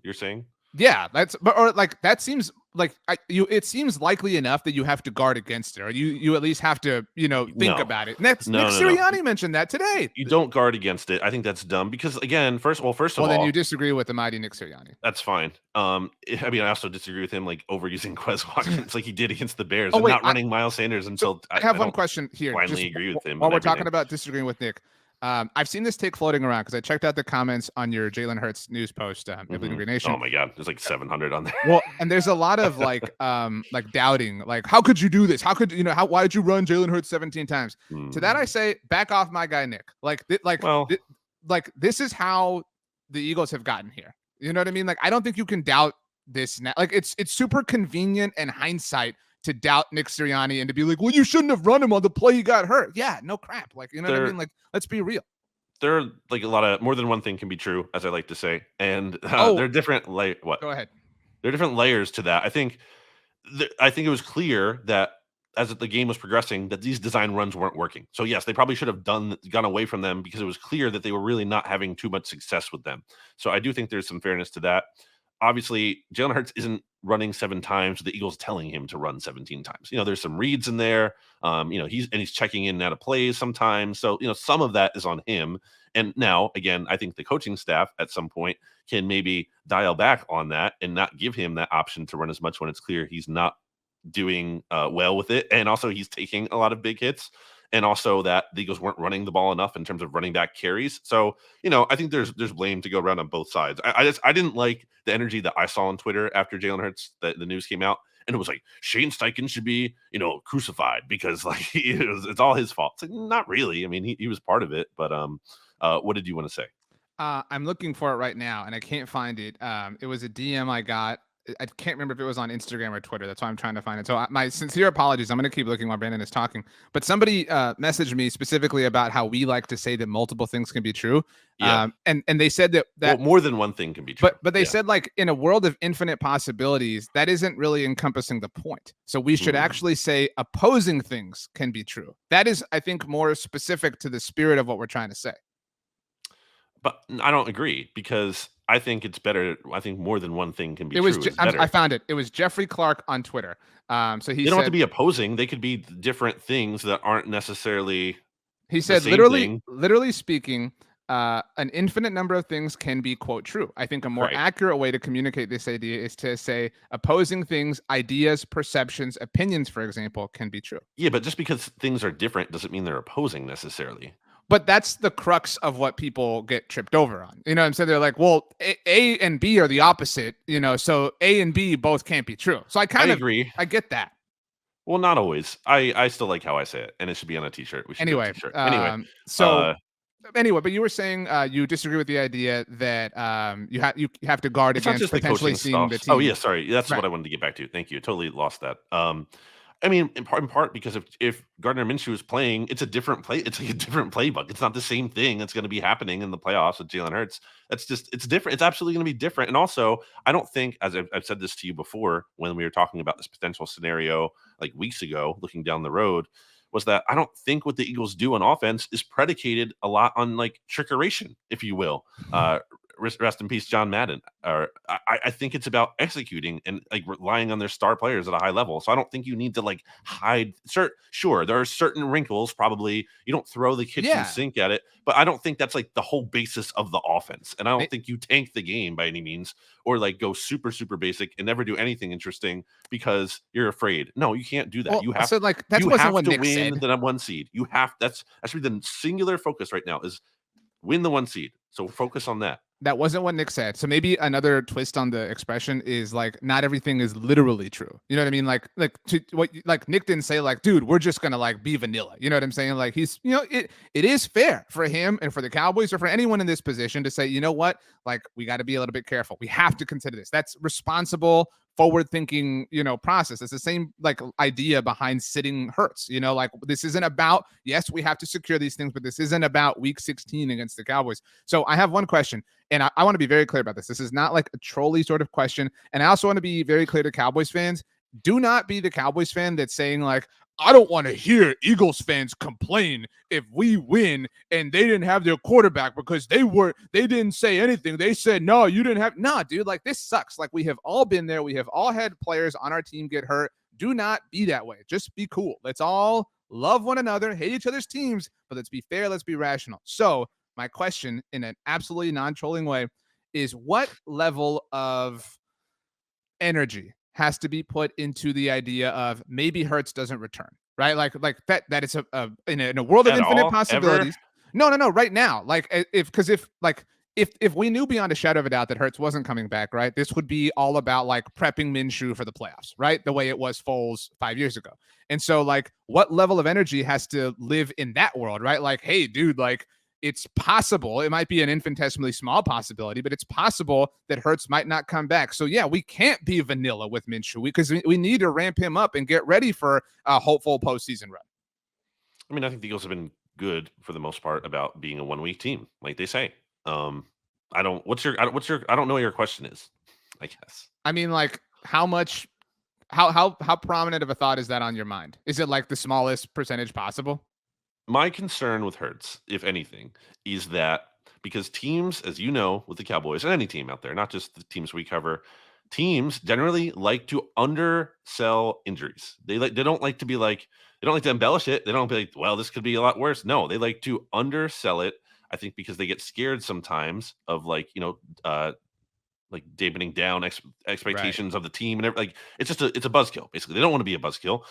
[SPEAKER 2] you're saying?
[SPEAKER 1] Yeah, that seems like it seems likely enough that you have to guard against it, or you at least have to think about it. Nick Sirianni mentioned that today.
[SPEAKER 2] You don't guard against it. I think that's dumb because again, first of all,
[SPEAKER 1] then you disagree with the mighty Nick Sirianni.
[SPEAKER 2] That's fine. I also disagree with him overusing Quez Watkins like he did against the Bears and not running Miles Sanders until
[SPEAKER 1] I have one question here.
[SPEAKER 2] Finally agree with him
[SPEAKER 1] while we're talking about disagreeing with Nick. I've seen this take floating around because I checked out the comments on your Jalen Hurts news post, Bleeding Green Nation.
[SPEAKER 2] Oh my God, there's like 700 on there.
[SPEAKER 1] Well, and there's a lot of like doubting, like, how could you do this? How could you know? Why did you run Jalen Hurts 17 times? To that I say, back off, my guy Nick. Like this is how the Eagles have gotten here. You know what I mean? Like, I don't think you can doubt this now. Like, it's super convenient and hindsight to doubt Nick Sirianni and to be like, well, you shouldn't have run him on the play he got hurt. Yeah, no crap. Like, you know what I mean? Like, let's be real.
[SPEAKER 2] There are like a lot of more than one thing can be true, as I like to say, and there are different what?
[SPEAKER 1] Go ahead.
[SPEAKER 2] There are different layers to that. I think it was clear that as the game was progressing, that these design runs weren't working. So yes, they probably should have gone away from them because it was clear that they were really not having too much success with them. So I do think there's some fairness to that. Obviously, Jalen Hurts isn't running 7 times. The Eagles telling him to run 17 times. There's some reads in there. He's checking in and out of plays sometimes. So, some of that is on him. And now, again, I think the coaching staff at some point can maybe dial back on that and not give him that option to run as much when it's clear he's not doing well with it. And also he's taking a lot of big hits. And also that the Eagles weren't running the ball enough in terms of running back carries. So, I think there's blame to go around on both sides. I didn't like the energy that I saw on Twitter after Jalen Hurts, the news came out. And it was like, Shane Steichen should be, crucified because like it's all his fault. It's like, not really. I mean, he was part of it. But what did you want to say?
[SPEAKER 1] I'm looking for it right now and I can't find it. It was a DM I got. I can't remember if it was on Instagram or Twitter. That's why I'm trying to find it. So my sincere apologies. I'm going to keep looking while Brandon is talking. But somebody messaged me specifically about how we like to say that multiple things can be true.
[SPEAKER 2] Yeah.
[SPEAKER 1] And they said that
[SPEAKER 2] more than one thing can be true.
[SPEAKER 1] But they said, like, in a world of infinite possibilities, that isn't really encompassing the point. So we should actually say opposing things can be true. That is, I think, more specific to the spirit of what we're trying to say.
[SPEAKER 2] But I don't agree because I think it's better. I think more than one thing can be true.
[SPEAKER 1] I found it. It was Jeffrey Clark on Twitter. So he
[SPEAKER 2] don't have to be opposing. They could be different things that aren't necessarily.
[SPEAKER 1] He said, literally speaking, an infinite number of things can be, quote, true. I think a more accurate way to communicate this idea is to say opposing things, ideas, perceptions, opinions, for example, can be true.
[SPEAKER 2] Yeah, but just because things are different doesn't mean they're opposing necessarily.
[SPEAKER 1] But that's the crux of what people get tripped over on. You know what I'm saying? They're like, well, A and B are the opposite, so A and B both can't be true. So I agree. I get that.
[SPEAKER 2] Well, not always. I still like how I say it, and it should be on a t-shirt. We should
[SPEAKER 1] anyway,
[SPEAKER 2] do a t-shirt.
[SPEAKER 1] Anyway, but you were saying you disagree with the idea that you have to guard against potentially seeing the team.
[SPEAKER 2] Oh, yeah, sorry. That's what I wanted to get back to. Thank you. Totally lost that. I mean, in part because if Gardner Minshew is playing, it's a different play. It's like a different playbook. It's not the same thing that's going to be happening in the playoffs with Jalen Hurts. It's different. It's absolutely going to be different. And also, I don't think, as I've said this to you before when we were talking about this potential scenario like weeks ago, looking down the road, was that I don't think what the Eagles do on offense is predicated a lot on like trickeration, if you will. Rest in peace, John Madden. I think it's about executing and like relying on their star players at a high level. So I don't think you need to like hide. Sure, there are certain wrinkles. Probably you don't throw the kitchen sink at it, but I don't think that's like the whole basis of the offense. And I don't think you tank the game by any means, or like go super basic and never do anything interesting because you're afraid. No, you can't do that.
[SPEAKER 1] Well,
[SPEAKER 2] you have
[SPEAKER 1] to
[SPEAKER 2] win the #1 seed. That should be the singular focus right now is win the 1 seed. So focus on that.
[SPEAKER 1] That wasn't what Nick said. So maybe another twist on the expression is like, not everything is literally true. You know what I mean? Like Nick didn't say like, dude, we're just going to like be vanilla. You know what I'm saying? Like he's, it is fair for him and for the Cowboys or for anyone in this position to say, you know what? Like we got to be a little bit careful. We have to consider this. That's responsible, forward-thinking, process. It's the same like idea behind sitting Hurts. Like this isn't about, yes, we have to secure these things, but this isn't about week 16 against the Cowboys. So I have one question, and I want to be very clear about this. This is not like a trolley sort of question. And I also want to be very clear to Cowboys fans. Do not be the Cowboys fan that's saying like, I don't want to hear Eagles fans complain if we win and they didn't have their quarterback because they didn't say anything. They said, no, you didn't have. No, dude, like this sucks. Like we have all been there. We have all had players on our team get hurt. Do not be that way. Just be cool. Let's all love one another, hate each other's teams, but let's be fair. Let's be rational. So my question in an absolutely non-trolling way is what level of energy has to be put into the idea of maybe Hurts doesn't return, right? Like that it's in a world of infinite possibilities. No. Right now, like if we knew beyond a shadow of a doubt that Hurts wasn't coming back, right, this would be all about like prepping Minshew for the playoffs, right? The way it was Foles 5 years ago. And so like what level of energy has to live in that world, right? Like, hey, dude, like it's possible. It might be an infinitesimally small possibility, but it's possible that Hurts might not come back. So yeah, we can't be vanilla with Minshew because we need to ramp him up and get ready for a hopeful postseason run.
[SPEAKER 2] I mean, I think the Eagles have been good for the most part about being a 1 week team, like they say. I don't. What's your? I don't know what your question is. I guess.
[SPEAKER 1] I mean, like how much, how prominent of a thought is that on your mind? Is it like the smallest percentage possible?
[SPEAKER 2] My concern with Hurts, if anything, is that because teams, as you know, with the Cowboys and any team out there, not just the teams we cover, teams generally like to undersell injuries. They don't like to be like they don't like to embellish it. They don't be like, well, this could be a lot worse. No, they like to undersell it. I think because they get scared sometimes of like dampening down expectations of the team and like it's a buzzkill basically. They don't want to be a buzzkill.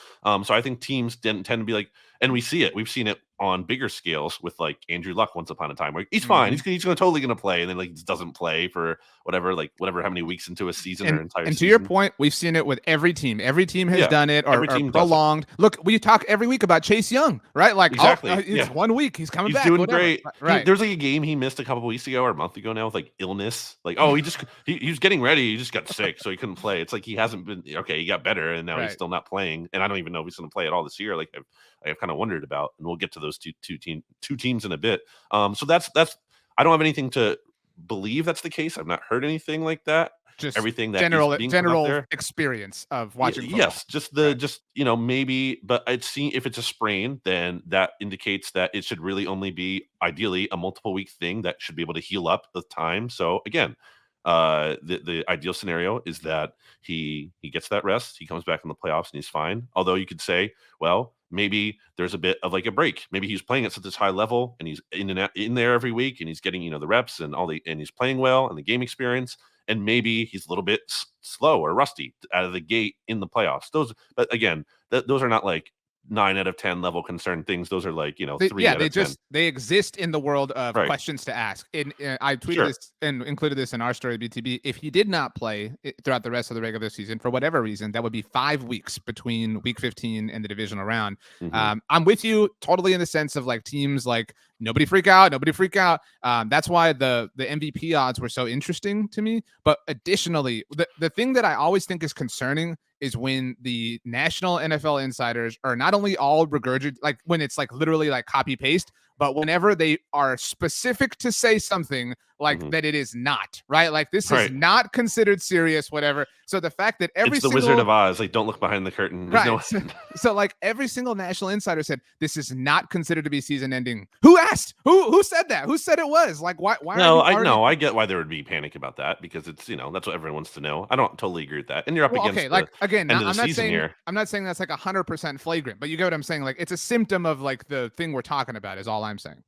[SPEAKER 2] So I think teams tend to be like, and we've seen it on bigger scales with like Andrew Luck once upon a time where he's fine, he's totally gonna play, and then like doesn't play for whatever how many weeks into a season or entire
[SPEAKER 1] and to
[SPEAKER 2] season.
[SPEAKER 1] your point, we've seen it with every team has done it or prolonged. Look, we talk every week about Chase Young, right? Like
[SPEAKER 2] exactly,
[SPEAKER 1] it's 1 week, he's coming
[SPEAKER 2] he's
[SPEAKER 1] back,
[SPEAKER 2] doing
[SPEAKER 1] whatever.
[SPEAKER 2] great,
[SPEAKER 1] right?
[SPEAKER 2] There's like a game he missed a couple weeks ago or a month ago now with like illness, like he was getting ready, he just got sick so he couldn't play. It's like he hasn't been okay, he got better and now he's still not playing, and I don't even know if he's gonna play at all this year. Like I've kind of wondered about, and we'll get to those two teams in a bit. So that's I don't have anything to believe that's the case. I've not heard anything like that.
[SPEAKER 1] Just
[SPEAKER 2] everything that
[SPEAKER 1] general experience of watching football.
[SPEAKER 2] Yes, just maybe, but I'd see if it's a sprain, then that indicates that it should really only be ideally a multiple week thing that should be able to heal up with time. So again, the ideal scenario is that he gets that rest, he comes back in the playoffs and he's fine. Although you could say, well, maybe there's a bit of like a break. Maybe he's playing at such this high level and he's in there every week and he's getting the reps and and he's playing well and the game experience. And maybe he's a little bit slow or rusty out of the gate in the playoffs. But again, those are not like 9 out of 10 level concern things. Those are like 3 out of 10.
[SPEAKER 1] They exist in the world of questions to ask. And I tweeted this and included this in our story BTB. If he did not play throughout the rest of the regular season for whatever reason, that would be 5 weeks between week 15 and the divisional round. I'm with you totally in the sense of like teams like nobody freak out. That's why the MVP odds were so interesting to me. But additionally, the thing that I always think is concerning is when the national NFL insiders are not only all regurgitated, like when it's like literally like copy paste, but whenever they are specific to say something like that, it is not right. Like this is not considered serious, whatever. So the fact that
[SPEAKER 2] it's the Wizard of Oz, like don't look behind the curtain.
[SPEAKER 1] So like every single national insider said this is not considered to be season ending. Who asked? Who said that? Who said it was? Like why?
[SPEAKER 2] No, I get why there would be panic about that because it's that's what everyone wants to know. I don't totally agree with that. And you're up against
[SPEAKER 1] like again,
[SPEAKER 2] I'm
[SPEAKER 1] not saying that's like 100% flagrant, but you get what I'm saying. Like it's a symptom of like the thing we're talking about is all I'm saying.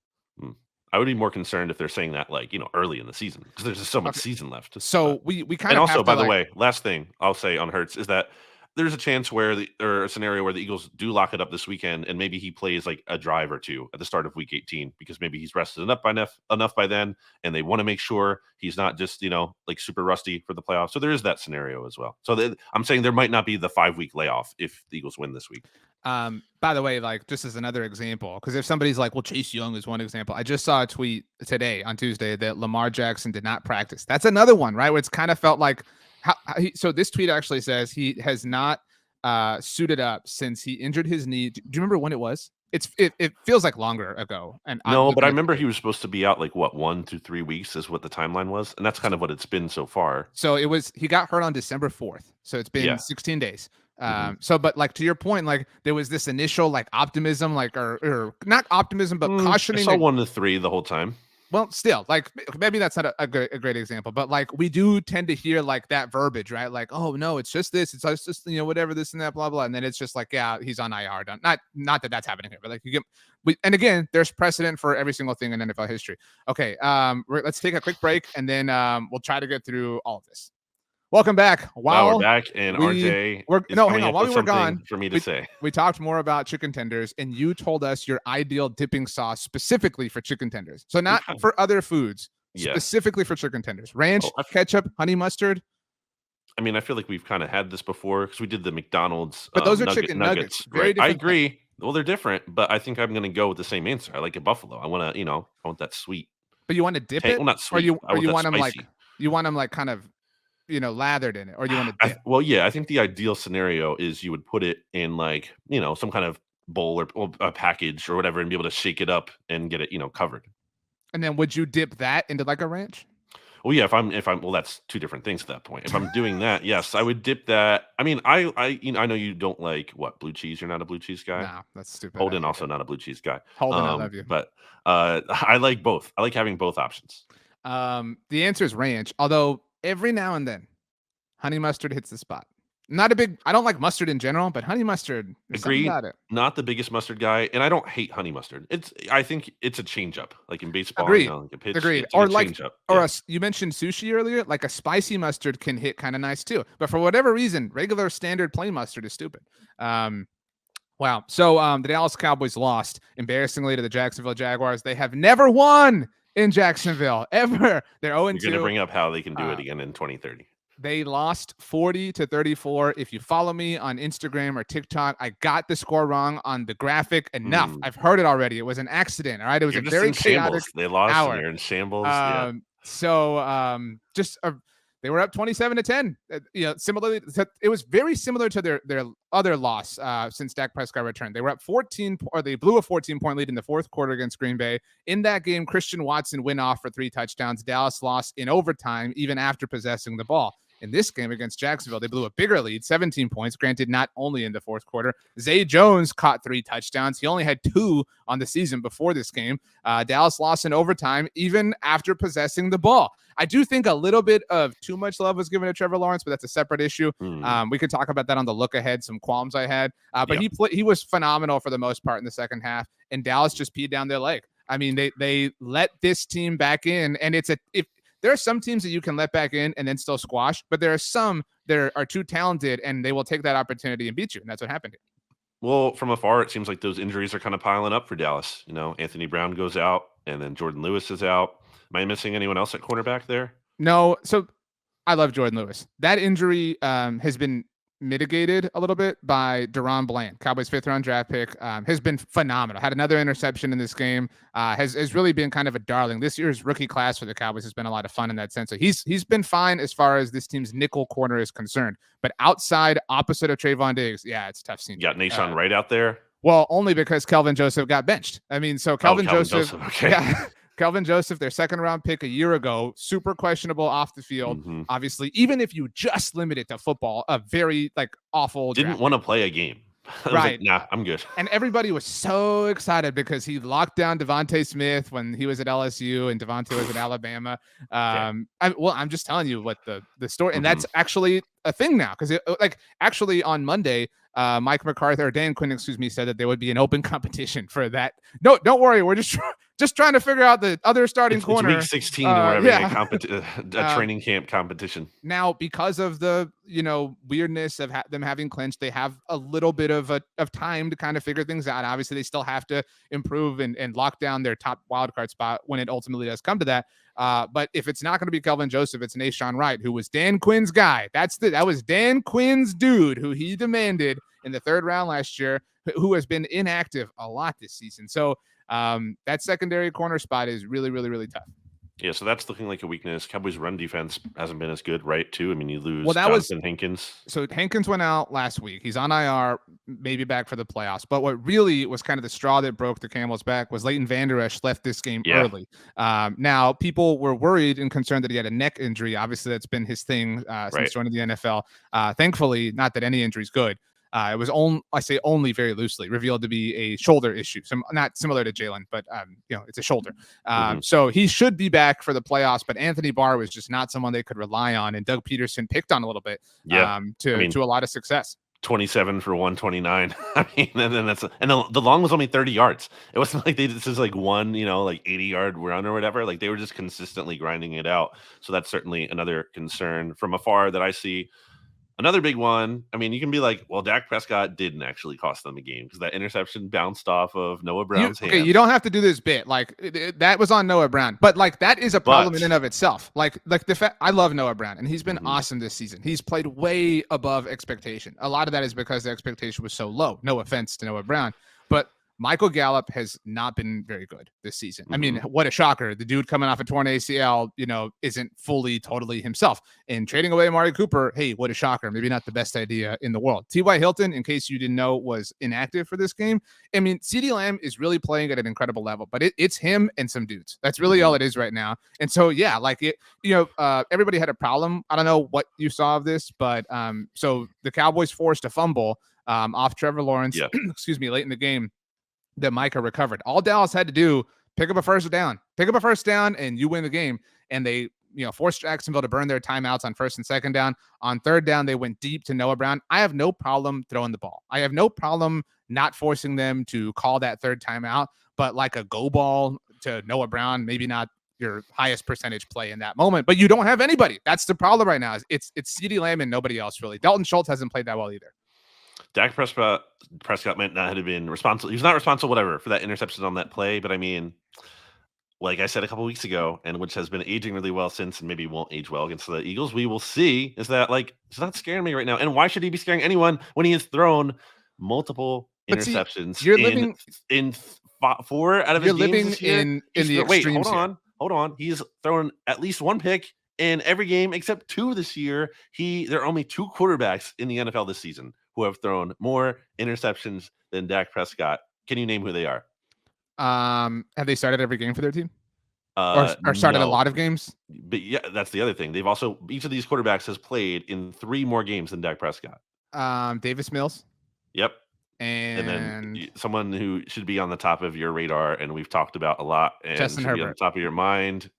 [SPEAKER 2] I would be more concerned if they're saying that like early in the season because there's just so much season left.
[SPEAKER 1] So we kind
[SPEAKER 2] of
[SPEAKER 1] also
[SPEAKER 2] have by the way, last thing I'll say on Hurts is that there's a chance or a scenario where the Eagles do lock it up this weekend and maybe he plays like a drive or two at the start of week 18 because maybe he's rested enough by then and they want to make sure he's not just like super rusty for the playoffs. So there is that scenario as well. So I'm saying there might not be the 5-week layoff if the Eagles win this week.
[SPEAKER 1] By the way, like just as another example, because if somebody's like, well, Chase Young is one example. I just saw a tweet today on Tuesday that Lamar Jackson did not practice. That's another one, right? Where it's kind of felt like so this tweet actually says he has not suited up since he injured his knee. Do you remember when it was? It feels like longer ago. And
[SPEAKER 2] no, but I remember he was supposed to be out like 1 to 3 weeks is what the timeline was, and that's kind of what it's been so far.
[SPEAKER 1] So he got hurt on December 4th, so it's been 16 days. So, but like to your point, like there was this initial like optimism, like or not optimism, but cautioning.
[SPEAKER 2] I saw 1 to 3 the whole time.
[SPEAKER 1] Well, still, like maybe that's not a great example, but like we do tend to hear like that verbiage, right? Like, oh no, it's just this, it's just whatever, this and that, blah blah, and then it's just like, yeah, he's on IR. Done. Not that that's happening here, but like and again, there's precedent for every single thing in NFL history. Okay, let's take a quick break, and then we'll try to get through all of this. Welcome back.
[SPEAKER 2] Wow, we're back, and RJ is coming up with something for me to say.
[SPEAKER 1] We talked more about chicken tenders, and you told us your ideal dipping sauce specifically for chicken tenders. So not for other foods, specifically for chicken tenders. Ranch, ketchup, honey mustard.
[SPEAKER 2] I mean, I feel like we've kind of had this before because we did the McDonald's
[SPEAKER 1] but those are chicken nuggets.
[SPEAKER 2] Right? I agree. Well, they're different, but I think I'm going to go with the same answer. I like a buffalo. I want to, I want that sweet.
[SPEAKER 1] But you want to dip it?
[SPEAKER 2] Well, not sweet.
[SPEAKER 1] Or you want them like, kind of, lathered in it, or do you want to dip?
[SPEAKER 2] Well, yeah, I think the ideal scenario is you would put it in like, some kind of bowl or a package or whatever and be able to shake it up and get it, covered.
[SPEAKER 1] And then would you dip that into like a ranch?
[SPEAKER 2] Well, yeah, if I'm, well, that's two different things at that point. If I'm doing that, yes, I would dip that. I mean, I know you don't like blue cheese. You're not a blue cheese guy.
[SPEAKER 1] No, that's stupid.
[SPEAKER 2] Holden also not a blue cheese guy.
[SPEAKER 1] Holden, I love you.
[SPEAKER 2] But I like both. I like having both options.
[SPEAKER 1] The answer is ranch, although every now and then honey mustard hits the spot. I don't like mustard in general, but honey mustard.
[SPEAKER 2] Agree. Not the biggest mustard guy, and I don't hate honey mustard. I think it's a change up, like in baseball.
[SPEAKER 1] Agreed.
[SPEAKER 2] Like a pitch.
[SPEAKER 1] Agreed. Or like, you mentioned sushi earlier. Like a spicy mustard can hit kind of nice too. But for whatever reason, regular standard plain mustard is stupid. Wow. So the Dallas Cowboys lost embarrassingly to the Jacksonville Jaguars. They have never won in Jacksonville ever. They're 0-2.
[SPEAKER 2] You're going to bring up how they can do it again in 2030.
[SPEAKER 1] They lost 40-34. If you follow me on Instagram or TikTok, I got the score wrong on the graphic enough. I've heard it already. It was an accident. All right. It was a very chaotic
[SPEAKER 2] They lost
[SPEAKER 1] hour.
[SPEAKER 2] And you're in shambles.
[SPEAKER 1] They were up 27-10. Similarly, it was very similar to their other loss since Dak Prescott returned. They were up 14, or they blew a 14-point lead in the fourth quarter against Green Bay. In that game, Christian Watson went off for 3 touchdowns. Dallas lost in overtime, even after possessing the ball. In this game against Jacksonville, they blew a bigger lead, 17 points, granted not only in the fourth quarter. Zay Jones caught 3 touchdowns. He only had 2 on the season before this game. Dallas lost in overtime, even after possessing the ball. I do think a little bit of too much love was given to Trevor Lawrence, but that's a separate issue. We could talk about that on the look ahead, some qualms I had. But he was phenomenal for the most part in the second half, and Dallas just peed down their leg. I mean, they let this team back in, and there are some teams that you can let back in and then still squash, but there are some that are too talented and they will take that opportunity and beat you. And that's what happened here.
[SPEAKER 2] Well, from afar, it seems like those injuries are kind of piling up for Dallas. Anthony Brown goes out and then Jordan Lewis is out. Am I missing anyone else at cornerback there?
[SPEAKER 1] No. So I love Jordan Lewis. That injury has been mitigated a little bit by Deron Bland, Cowboys 5th-round draft pick, has been phenomenal. Had another interception in this game, has really been kind of a darling. This year's rookie class for the Cowboys has been a lot of fun in that sense. So he's been fine as far as this team's nickel corner is concerned. But outside, opposite of Trayvon Diggs, it's a tough scene.
[SPEAKER 2] You got Nahshon Wright out there?
[SPEAKER 1] Well, only because Kelvin Joseph got benched. I mean, so Kelvin Joseph. Okay. Yeah. Kelvin Joseph, their 2nd-round pick a year ago, super questionable off the field. Obviously, even if you just limit it to football, a very awful.
[SPEAKER 2] Didn't want to play a game.
[SPEAKER 1] Right.
[SPEAKER 2] Nah, I'm good.
[SPEAKER 1] And everybody was so excited because he locked down Devontae Smith when he was at LSU and Devontae was at Alabama. I'm just telling you what the story, and that's actually a thing now because actually on Monday, Mike McCarthy or Dan Quinn, said that there would be an open competition for that. No, don't worry, we're just trying to figure out the other starting corner.
[SPEAKER 2] It's week 16 or whatever, a training camp competition.
[SPEAKER 1] Now, because of the weirdness of them having clinched, they have a little bit of time to kind of figure things out. Obviously, they still have to improve and lock down their top wildcard spot when it ultimately does come to that. But if it's not going to be Kelvin Joseph, it's Nahshon Wright, who was Dan Quinn's guy. That was Dan Quinn's dude who he demanded in the 3rd round last year, who has been inactive a lot this season. So that secondary corner spot is really, really, really tough.
[SPEAKER 2] Yeah, so that's looking like a weakness. Cowboys' run defense hasn't been as good, right, too? I mean, you lose Hankins.
[SPEAKER 1] So Hankins went out last week. He's on IR, maybe back for the playoffs. But what really was kind of the straw that broke the camel's back was Leighton Vander Esch left this game early. Now, people were worried and concerned that he had a neck injury. Obviously, that's been his thing since joining the NFL. Thankfully, not that any injury is good. It was only very loosely revealed to be a shoulder issue. So not similar to Jalen, but it's a shoulder. So he should be back for the playoffs. But Anthony Barr was just not someone they could rely on, and Doug Peterson picked on a little bit to a lot of success.
[SPEAKER 2] 27 for 129. I mean, and then the long was only 30 yards. It wasn't like this is like one, 80-yard run or whatever. Like they were just consistently grinding it out. So that's certainly another concern from afar that I see. Another big one, I mean, you can be like, well, Dak Prescott didn't actually cost them a game because that interception bounced off of Noah Brown's hands.
[SPEAKER 1] Okay, you don't have to do this bit. Like, that was on Noah Brown. But, like, that is a problem in and of itself. Like the fact, I love Noah Brown, and he's been awesome this season. He's played way above expectation. A lot of that is because the expectation was so low. No offense to Noah Brown. But Michael Gallup has not been very good this season. I mean, what a shocker. The dude coming off a torn ACL, isn't fully, totally himself. And trading away Amari Cooper, hey, what a shocker. Maybe not the best idea in the world. T.Y. Hilton, in case you didn't know, was inactive for this game. I mean, CeeDee Lamb is really playing at an incredible level, but it's him and some dudes. That's really all it is right now. And so, yeah, like everybody had a problem. I don't know what you saw of this, but so the Cowboys forced a fumble off Trevor Lawrence, excuse me, late in the game, that Micah recovered. All Dallas had to do, pick up a first down, and you win the game. And they, forced Jacksonville to burn their timeouts on first and second down. On third down, they went deep to Noah Brown. I have no problem throwing the ball. I have no problem not forcing them to call that third timeout, but like a go ball to Noah Brown, maybe not your highest percentage play in that moment, but you don't have anybody. That's the problem right now. It's CeeDee Lamb and nobody else really. Dalton Schultz hasn't played that well either.
[SPEAKER 2] Dak Prescott might not have been responsible. He's not responsible, whatever, for that interception on that play. But I mean, like I said a couple weeks ago, and which has been aging really well since, and maybe won't age well against the Eagles, we will see, is that like it's not scaring me right now. And why should he be scaring anyone when he has thrown multiple interceptions in 4 out of his games this year?
[SPEAKER 1] In the extremes.
[SPEAKER 2] Hold on. He's thrown at least one pick in every game except 2 this year. There are only 2 quarterbacks in the NFL this season who have thrown more interceptions than Dak Prescott. Can you name who they are?
[SPEAKER 1] Have they started every game for their team? Or started a lot of games?
[SPEAKER 2] But yeah, that's the other thing. They've also, each of these quarterbacks has played in 3 more games than Dak Prescott.
[SPEAKER 1] Davis Mills.
[SPEAKER 2] Yep.
[SPEAKER 1] And
[SPEAKER 2] then someone who should be on the top of your radar, and we've talked about a lot, and
[SPEAKER 1] Justin
[SPEAKER 2] should
[SPEAKER 1] Herbert.
[SPEAKER 2] be on the top of your mind,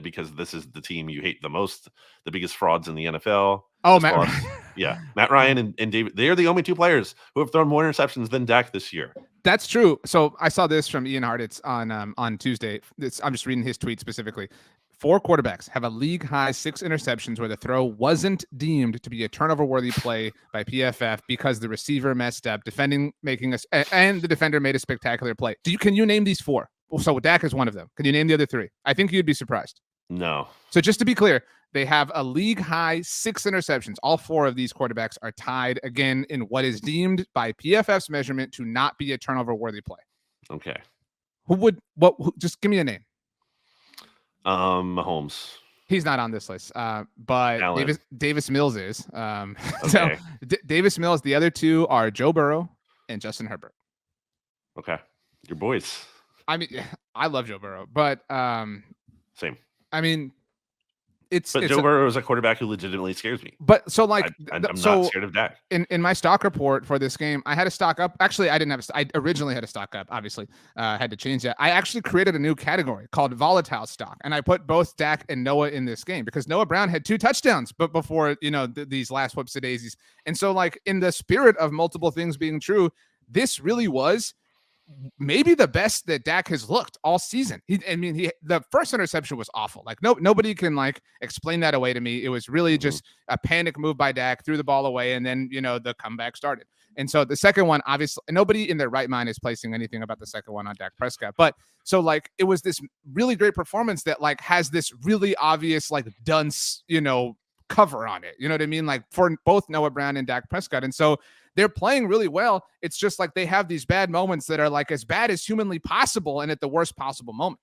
[SPEAKER 2] because this is the team you hate the most, the biggest frauds in the NFL.
[SPEAKER 1] Oh, Matt Ryan.
[SPEAKER 2] Yeah, Matt Ryan and David. They are the only 2 players who have thrown more interceptions than Dak this year.
[SPEAKER 1] That's true. So I saw this from Ian Hartitz on Tuesday. I'm just reading his tweet specifically. 4 quarterbacks have a league-high 6 interceptions where the throw wasn't deemed to be a turnover-worthy play by PFF because the receiver messed up, and the defender made a spectacular play. Can you name these 4? So Dak is one of them. Can you name the other 3? I think you'd be surprised.
[SPEAKER 2] No.
[SPEAKER 1] So just to be clear, they have a league-high 6 interceptions. All 4 of these quarterbacks are tied again in what is deemed by PFF's measurement to not be a turnover-worthy play.
[SPEAKER 2] Okay.
[SPEAKER 1] Just give me a name.
[SPEAKER 2] Mahomes.
[SPEAKER 1] He's not on this list, but Davis Mills is.
[SPEAKER 2] Okay.
[SPEAKER 1] So Davis Mills. The other 2 are Joe Burrow and Justin Herbert.
[SPEAKER 2] Okay, your boys.
[SPEAKER 1] I mean, I love Joe Burrow, but
[SPEAKER 2] same.
[SPEAKER 1] I mean,
[SPEAKER 2] Joe Burrow is a quarterback who legitimately scares me.
[SPEAKER 1] But so like,
[SPEAKER 2] I'm not scared of Dak.
[SPEAKER 1] In my stock report for this game, I had a stock up. Actually, I didn't have. I originally had a stock up. Obviously, had to change that. I actually created a new category called volatile stock, and I put both Dak and Noah in this game because Noah Brown had 2 touchdowns, but before these last whoopsie-daisies. And so, like, in the spirit of multiple things being true, this really was maybe the best that Dak has looked all season. The first interception was awful. Like nobody can like explain that away to me. It was really just a panic move by Dak, threw the ball away, and then the comeback started. And so the second one, obviously, nobody in their right mind is placing anything about the second one on Dak Prescott. But so like it was this really great performance that like has this really obvious like dunce, cover on it. You know what I mean? Like for both Noah Brown and Dak Prescott. And so they're playing really well. It's just like they have these bad moments that are like as bad as humanly possible and at the worst possible moment.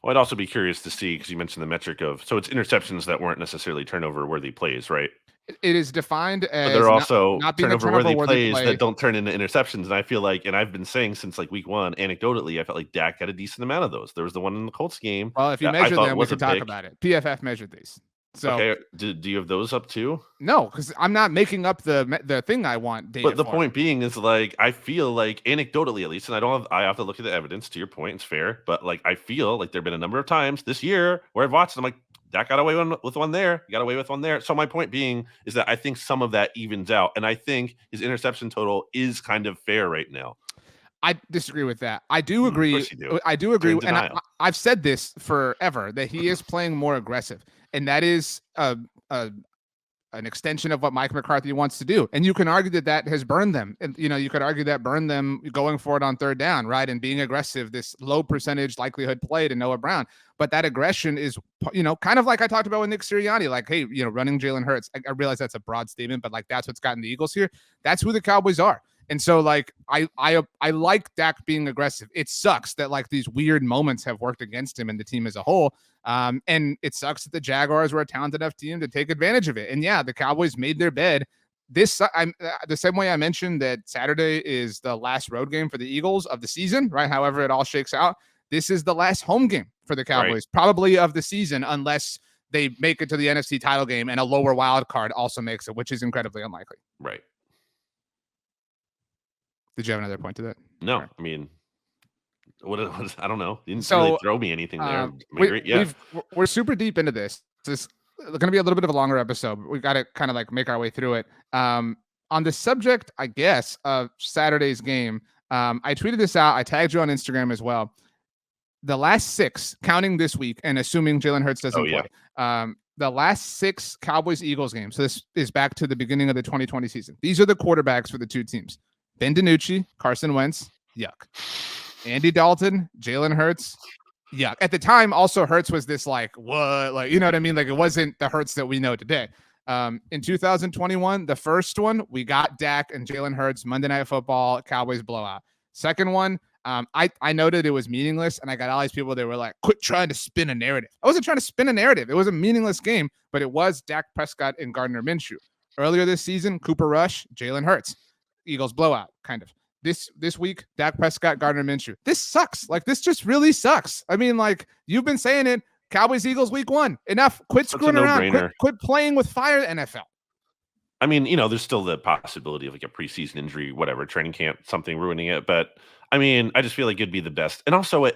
[SPEAKER 2] Well, I'd also be curious to see, because you mentioned the metric of, so it's interceptions that weren't necessarily turnover-worthy plays, right?
[SPEAKER 1] It is defined as
[SPEAKER 2] but they're also
[SPEAKER 1] not being
[SPEAKER 2] turnover-worthy plays that don't turn into interceptions. And I feel like, and I've been saying since like week 1, anecdotally, I felt like Dak had a decent amount of those. There was the one in the Colts game.
[SPEAKER 1] Well, if you measure them, we can talk about it. PFF measured these. So,
[SPEAKER 2] okay, do you have those up too?
[SPEAKER 1] No, because I'm not making up the thing I want data
[SPEAKER 2] But the point being is like I feel like anecdotally at least, and I have to look at the evidence. To your point, it's fair, but like I feel like there've been a number of times this year where I've watched. I'm like, Dak got away with one there. He got away with one there. So my point being is that I think some of that evens out, and I think his interception total is kind of fair right now.
[SPEAKER 1] I disagree with that. I do agree.
[SPEAKER 2] Of course you do.
[SPEAKER 1] I do agree, and I've said this forever that he is playing more aggressive, and that is an extension of what Mike McCarthy wants to do. And you can argue that has burned them. And, you could argue that burned them going for it on third down, right? And being aggressive, this low percentage likelihood play to Noah Brown. But that aggression is, kind of like I talked about with Nick Sirianni, like, hey, running Jalen Hurts. I realize that's a broad statement, but like, that's what's gotten the Eagles here. That's who the Cowboys are. And so, like, I like Dak being aggressive. It sucks that, like, these weird moments have worked against him and the team as a whole. And it sucks that the Jaguars were a talented enough team to take advantage of it. And yeah, the Cowboys made their bed. The same way I mentioned that Saturday is the last road game for the Eagles of the season, right? However it all shakes out. This is the last home game for the Cowboys, probably of the season, unless they make it to the NFC title game and a lower wild card also makes it, which is incredibly unlikely.
[SPEAKER 2] Right.
[SPEAKER 1] Did you have another point to that?
[SPEAKER 2] No, right. I mean, what it was, I don't know. You didn't really throw me anything there.
[SPEAKER 1] We're super deep into this. It's going to be a little bit of a longer episode. We got to kind of like make our way through it. On the subject, I guess, of Saturday's game, I tweeted this out. I tagged you on Instagram as well. The last 6, counting this week and assuming Jalen Hurts doesn't play, the last 6 Cowboys-Eagles games, so this is back to the beginning of the 2020 season. These are the quarterbacks for the two teams. Ben DiNucci, Carson Wentz, yuck. Andy Dalton, Jalen Hurts, yuck. At the time, also Hurts was this like, what? Like, you know what I mean? Like, it wasn't the Hurts that we know today. In 2021, the first one, we got Dak and Jalen Hurts, Monday Night Football, Cowboys blowout. Second one, I noted it was meaningless, and I got all these people that were like, quit trying to spin a narrative. I wasn't trying to spin a narrative. It was a meaningless game, but it was Dak Prescott and Gardner Minshew. Earlier this season, Cooper Rush, Jalen Hurts. Eagles blowout, kind of. This week, Dak Prescott, Gardner Minshew. This sucks. Like, this just really sucks. I mean, like, you've been saying it. Cowboys, Eagles, week 1. Enough. Quit screwing around. Quit playing with fire, NFL.
[SPEAKER 2] I mean, there's still the possibility of like a preseason injury, whatever, training camp, something ruining it. But I mean, I just feel like it'd be the best. And also I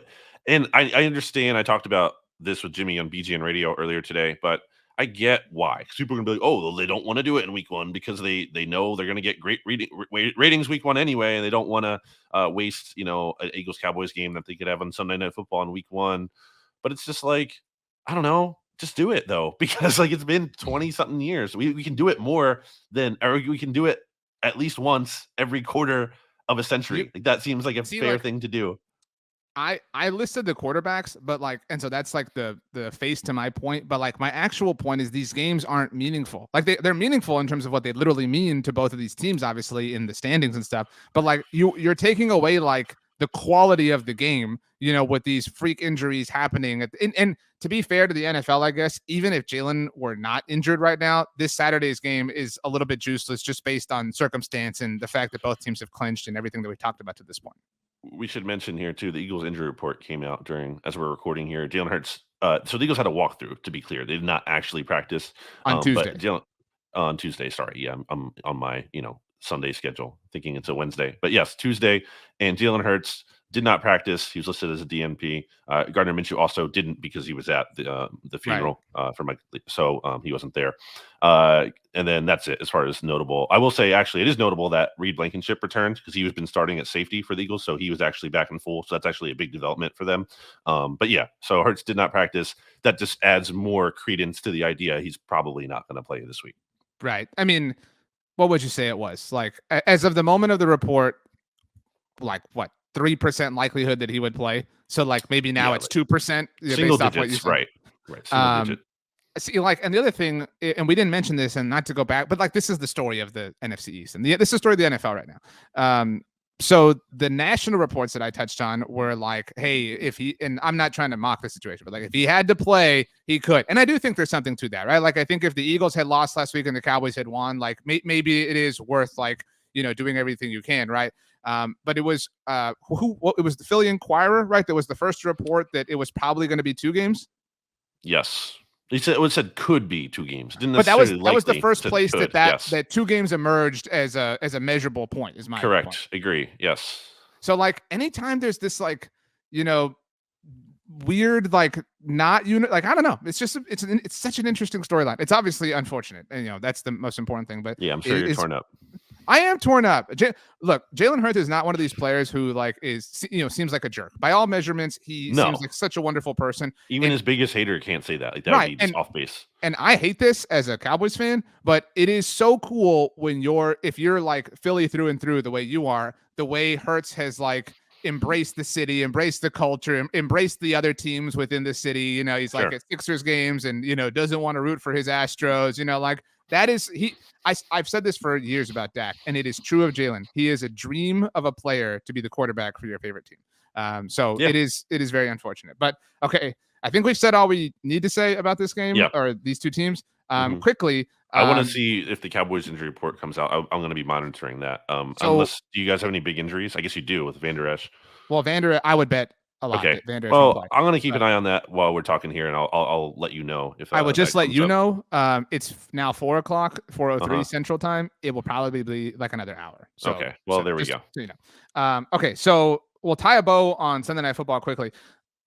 [SPEAKER 2] understand. I talked about this with Jimmy on BGN Radio earlier today, but I get why. Because people are going to be like, oh, well, they don't want to do it in week 1 because they know they're going to get great ratings week 1 anyway, and they don't want to waste, an Eagles-Cowboys game that they could have on Sunday Night Football in week 1. But it's just like, I don't know. Just do it, though, because like it's been 20-something years. We can do it more or we can do it at least once every quarter of a century. Like, that seems like a fair thing to do.
[SPEAKER 1] I listed the quarterbacks, but like, and so that's like the face to my point. But like, my actual point is these games aren't meaningful. Like they're meaningful in terms of what they literally mean to both of these teams, obviously in the standings and stuff. But like you're taking away like the quality of the game, with these freak injuries happening. And to be fair to the NFL, I guess, even if Jalen were not injured right now, this Saturday's game is a little bit juiceless just based on circumstance and the fact that both teams have clinched and everything that we talked about to this point.
[SPEAKER 2] We should mention here too, the Eagles injury report came out as we're recording here. Jalen Hurts. So the Eagles had a walkthrough, to be clear. They did not actually practice
[SPEAKER 1] on Tuesday.
[SPEAKER 2] On Tuesday, sorry. Yeah, I'm on my Sunday schedule, thinking it's a Wednesday. But yes, Tuesday, and Jalen Hurts did not practice. He was listed as a DNP. Gardner Minshew also didn't because he was at the funeral for Mike, so he wasn't there. And then that's it as far as notable. I will say, actually, it is notable that Reed Blankenship returned because he was been starting at safety for the Eagles, so he was actually back in full. So that's actually a big development for them. But yeah, so Hurts did not practice. That just adds more credence to the idea he's probably not going to play this week.
[SPEAKER 1] Right. I mean, what would you say it was? Like, as of the moment of the report, like what? 3% likelihood that he would play. So like maybe now it's 2%.
[SPEAKER 2] Single digits, right. Single digit.
[SPEAKER 1] See, like, and the other thing, and we didn't mention this, and not to go back, but like this is the story of the NFC East, and this is the story of the NFL right now. So the national reports that I touched on were like, hey, and I'm not trying to mock the situation, but like if he had to play, he could. And I do think there's something to that, right? Like I think if the Eagles had lost last week and the Cowboys had won, like maybe it is worth like, doing everything you can, right? But it was it was the Philly Inquirer, right? That was the first report that it was probably going to be 2 games.
[SPEAKER 2] Yes. It said could be 2 games.
[SPEAKER 1] But that was the first place that 2 games emerged as a measurable point. Is my
[SPEAKER 2] correct?
[SPEAKER 1] Point.
[SPEAKER 2] Agree. Yes.
[SPEAKER 1] So like anytime there's this like weird, like not unit. Like I don't know. It's just it's such an interesting storyline. It's obviously unfortunate, and that's the most important thing. But
[SPEAKER 2] yeah, I'm sure you're torn up.
[SPEAKER 1] I am torn up. Look, Jalen Hurts is not one of these players who like seems like a jerk. By all measurements, he seems like such a wonderful person.
[SPEAKER 2] Even his biggest hater can't say that. Like that would be just off base.
[SPEAKER 1] And I hate this as a Cowboys fan, but it is so cool when if you're like Philly through and through the way you are, the way Hurts has like embraced the city, embraced the culture, embraced the other teams within the city. He's like at Sixers games and doesn't want to root for his Astros. Like that is I've said this for years about Dak, and it is true of Jalen. He is a dream of a player to be the quarterback for your favorite team. It is very unfortunate. But okay, I think we've said all we need to say about this game or these two teams. Quickly,
[SPEAKER 2] I want to see if the Cowboys injury report comes out. I'm going to be monitoring that. Unless, do you guys have any big injuries? I guess you do with Van Der Esch.
[SPEAKER 1] Well, I would bet a lot.
[SPEAKER 2] Okay. Well, I'm going to keep an eye on that while we're talking here, and I'll let you know if
[SPEAKER 1] I would just let you know. It's now 4:00, 4:03 Central Time. It will probably be like another hour. So,
[SPEAKER 2] okay. Well, there we go.
[SPEAKER 1] So okay. So we'll tie a bow on Sunday Night Football quickly.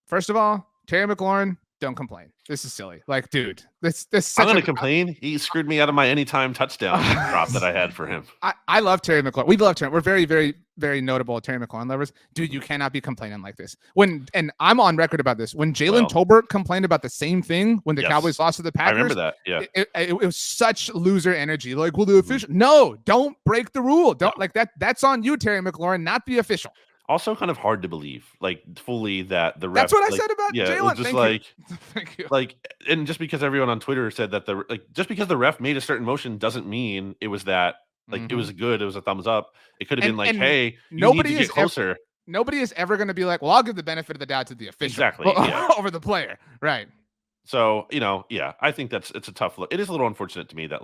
[SPEAKER 1] First of all, Terry McLaurin, don't complain. This is silly. Like, dude, this.
[SPEAKER 2] I'm going to complain. He screwed me out of my anytime touchdown prop that I had for him.
[SPEAKER 1] I love Terry McLaurin. We love Terry. We're very, very, very notable Terry McLaurin lovers. Dude, you cannot be complaining like this. And I'm on record about this. When Jalen Tolbert complained about the same thing when the Cowboys lost to the Packers.
[SPEAKER 2] I remember that. Yeah.
[SPEAKER 1] It was such loser energy. Like, well, the official. No, don't break the rule. Don't like that. That's on you, Terry McLaurin, not the official.
[SPEAKER 2] Also, kind of hard to believe, like fully that the ref.
[SPEAKER 1] That's what I said about Jalen.
[SPEAKER 2] Just
[SPEAKER 1] Thank you.
[SPEAKER 2] Like, and just because everyone on Twitter said that just because the ref made a certain motion doesn't mean it was that. Like it was good. It was a thumbs up. It could have been like, hey, nobody is closer.
[SPEAKER 1] Nobody is ever going to be like, well, I'll give the benefit of the doubt to the official over the player, right?
[SPEAKER 2] So, I think it's a tough look. It is a little unfortunate to me that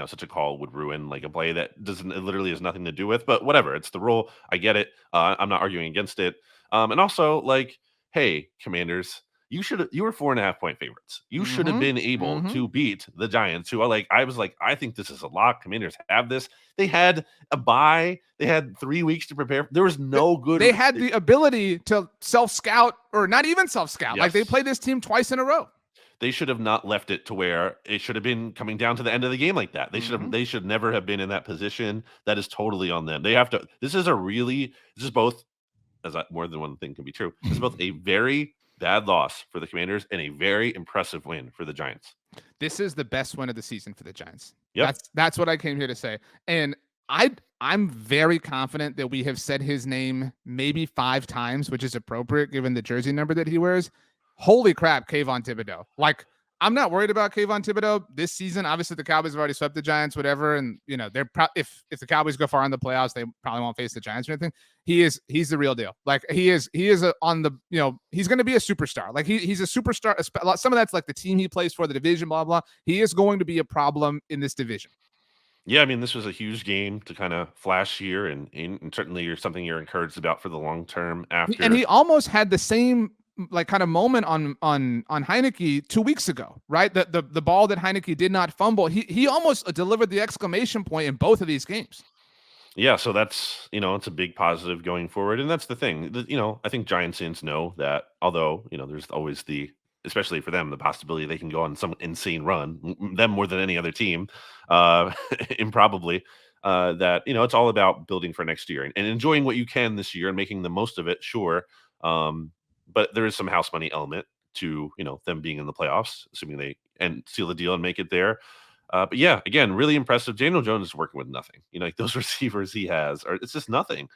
[SPEAKER 2] such a call would ruin like a play that it literally has nothing to do with, but whatever. It's the rule. I get it. I'm not arguing against it. And also like, hey, Commanders, you were 4.5-point favorites. You should have been able to beat the Giants, who I think this is a lock. Commanders have this. They had a bye. They had 3 weeks to prepare. There was no good.
[SPEAKER 1] They had the ability to self-scout or not even self-scout.
[SPEAKER 2] Yes.
[SPEAKER 1] Like they played this team twice in a row.
[SPEAKER 2] They should have not left it to where it should have been coming down to the end of the game like that. They should never have been in that position. That is totally on them. They have to. This is both, as more than one thing can be true. This is both a very bad loss for the Commanders and a very impressive win for the Giants.
[SPEAKER 1] This is the best win of the season for the Giants.
[SPEAKER 2] Yep.
[SPEAKER 1] That's what I came here to say. And I'm very confident that we have said his name maybe 5 times, which is appropriate given the jersey number that he wears. Holy crap, Kayvon Thibodeau. Like, I'm not worried about Kayvon Thibodeau this season. Obviously, the Cowboys have already swept the Giants, whatever. And, they're if the Cowboys go far in the playoffs, they probably won't face the Giants or anything. He's the real deal. Like, he's going to be a superstar. Like, he's a superstar. Some of that's like the team he plays for, the division, blah, blah. He is going to be a problem in this division.
[SPEAKER 2] Yeah, I mean, this was a huge game to kind of flash here, and certainly something you're encouraged about for the long term after.
[SPEAKER 1] And he almost had the same like kind of moment on Heineke 2 weeks ago, right? The ball that Heineke did not fumble, he almost delivered the exclamation point in both of these games.
[SPEAKER 2] Yeah, so that's it's a big positive going forward, and that's the thing. I think Giants fans know that although there's always especially for them, the possibility they can go on some insane run, them more than any other team, improbably. That it's all about building for next year and enjoying what you can this year and making the most of it. Sure. But there is some house money element to, them being in the playoffs, assuming they seal the deal and make it there. But yeah, again, really impressive. Daniel Jones is working with nothing. Like those receivers he has, it's just nothing.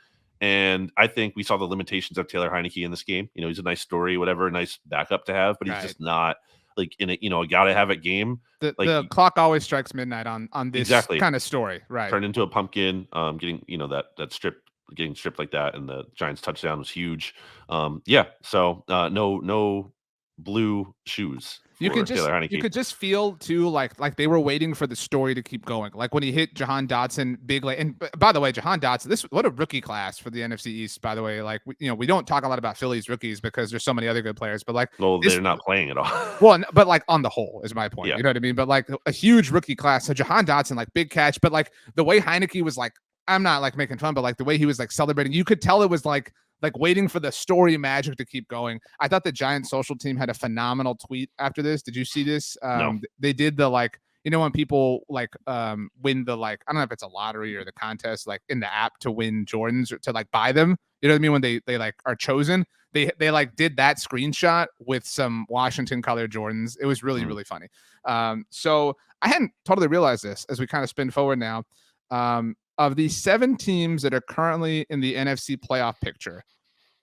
[SPEAKER 2] And I think we saw the limitations of Taylor Heineke in this game. He's a nice story, whatever, nice backup to have, but he's just not like in a, a gotta have it game.
[SPEAKER 1] The clock always strikes midnight on this kind of story, right?
[SPEAKER 2] Turned into a pumpkin, getting, that strip. Getting stripped like that, and the Giants touchdown was huge. So no blue shoes.
[SPEAKER 1] You could just feel too like they were waiting for the story to keep going. Like when he hit Jahan Dotson big, and by the way, Jahan Dotson, what a rookie class for the NFC East. By the way, like we don't talk a lot about Philly's rookies because there's so many other good players, but
[SPEAKER 2] they're not playing at all.
[SPEAKER 1] Well, but like on the whole is my point.
[SPEAKER 2] Yeah.
[SPEAKER 1] You know what I mean? But like a huge rookie class. So Jahan Dotson, like big catch, but like the way Heineke was like. I'm not like making fun, but like the way he was like celebrating, you could tell it was like like waiting for the story magic to keep going. I thought the Giants social team had a phenomenal tweet after this. Did you see this?
[SPEAKER 2] No.
[SPEAKER 1] They did the like, you know, when people like win the like, I don't know if it's a lottery or the contest, like in the app to win Jordans or to like buy them. You know what I mean? When they like are chosen, they like did that screenshot with some Washington colored Jordans. It was really, really funny. So I hadn't totally realized this as we kind of spin forward now. Of the 7 teams that are currently in the NFC playoff picture,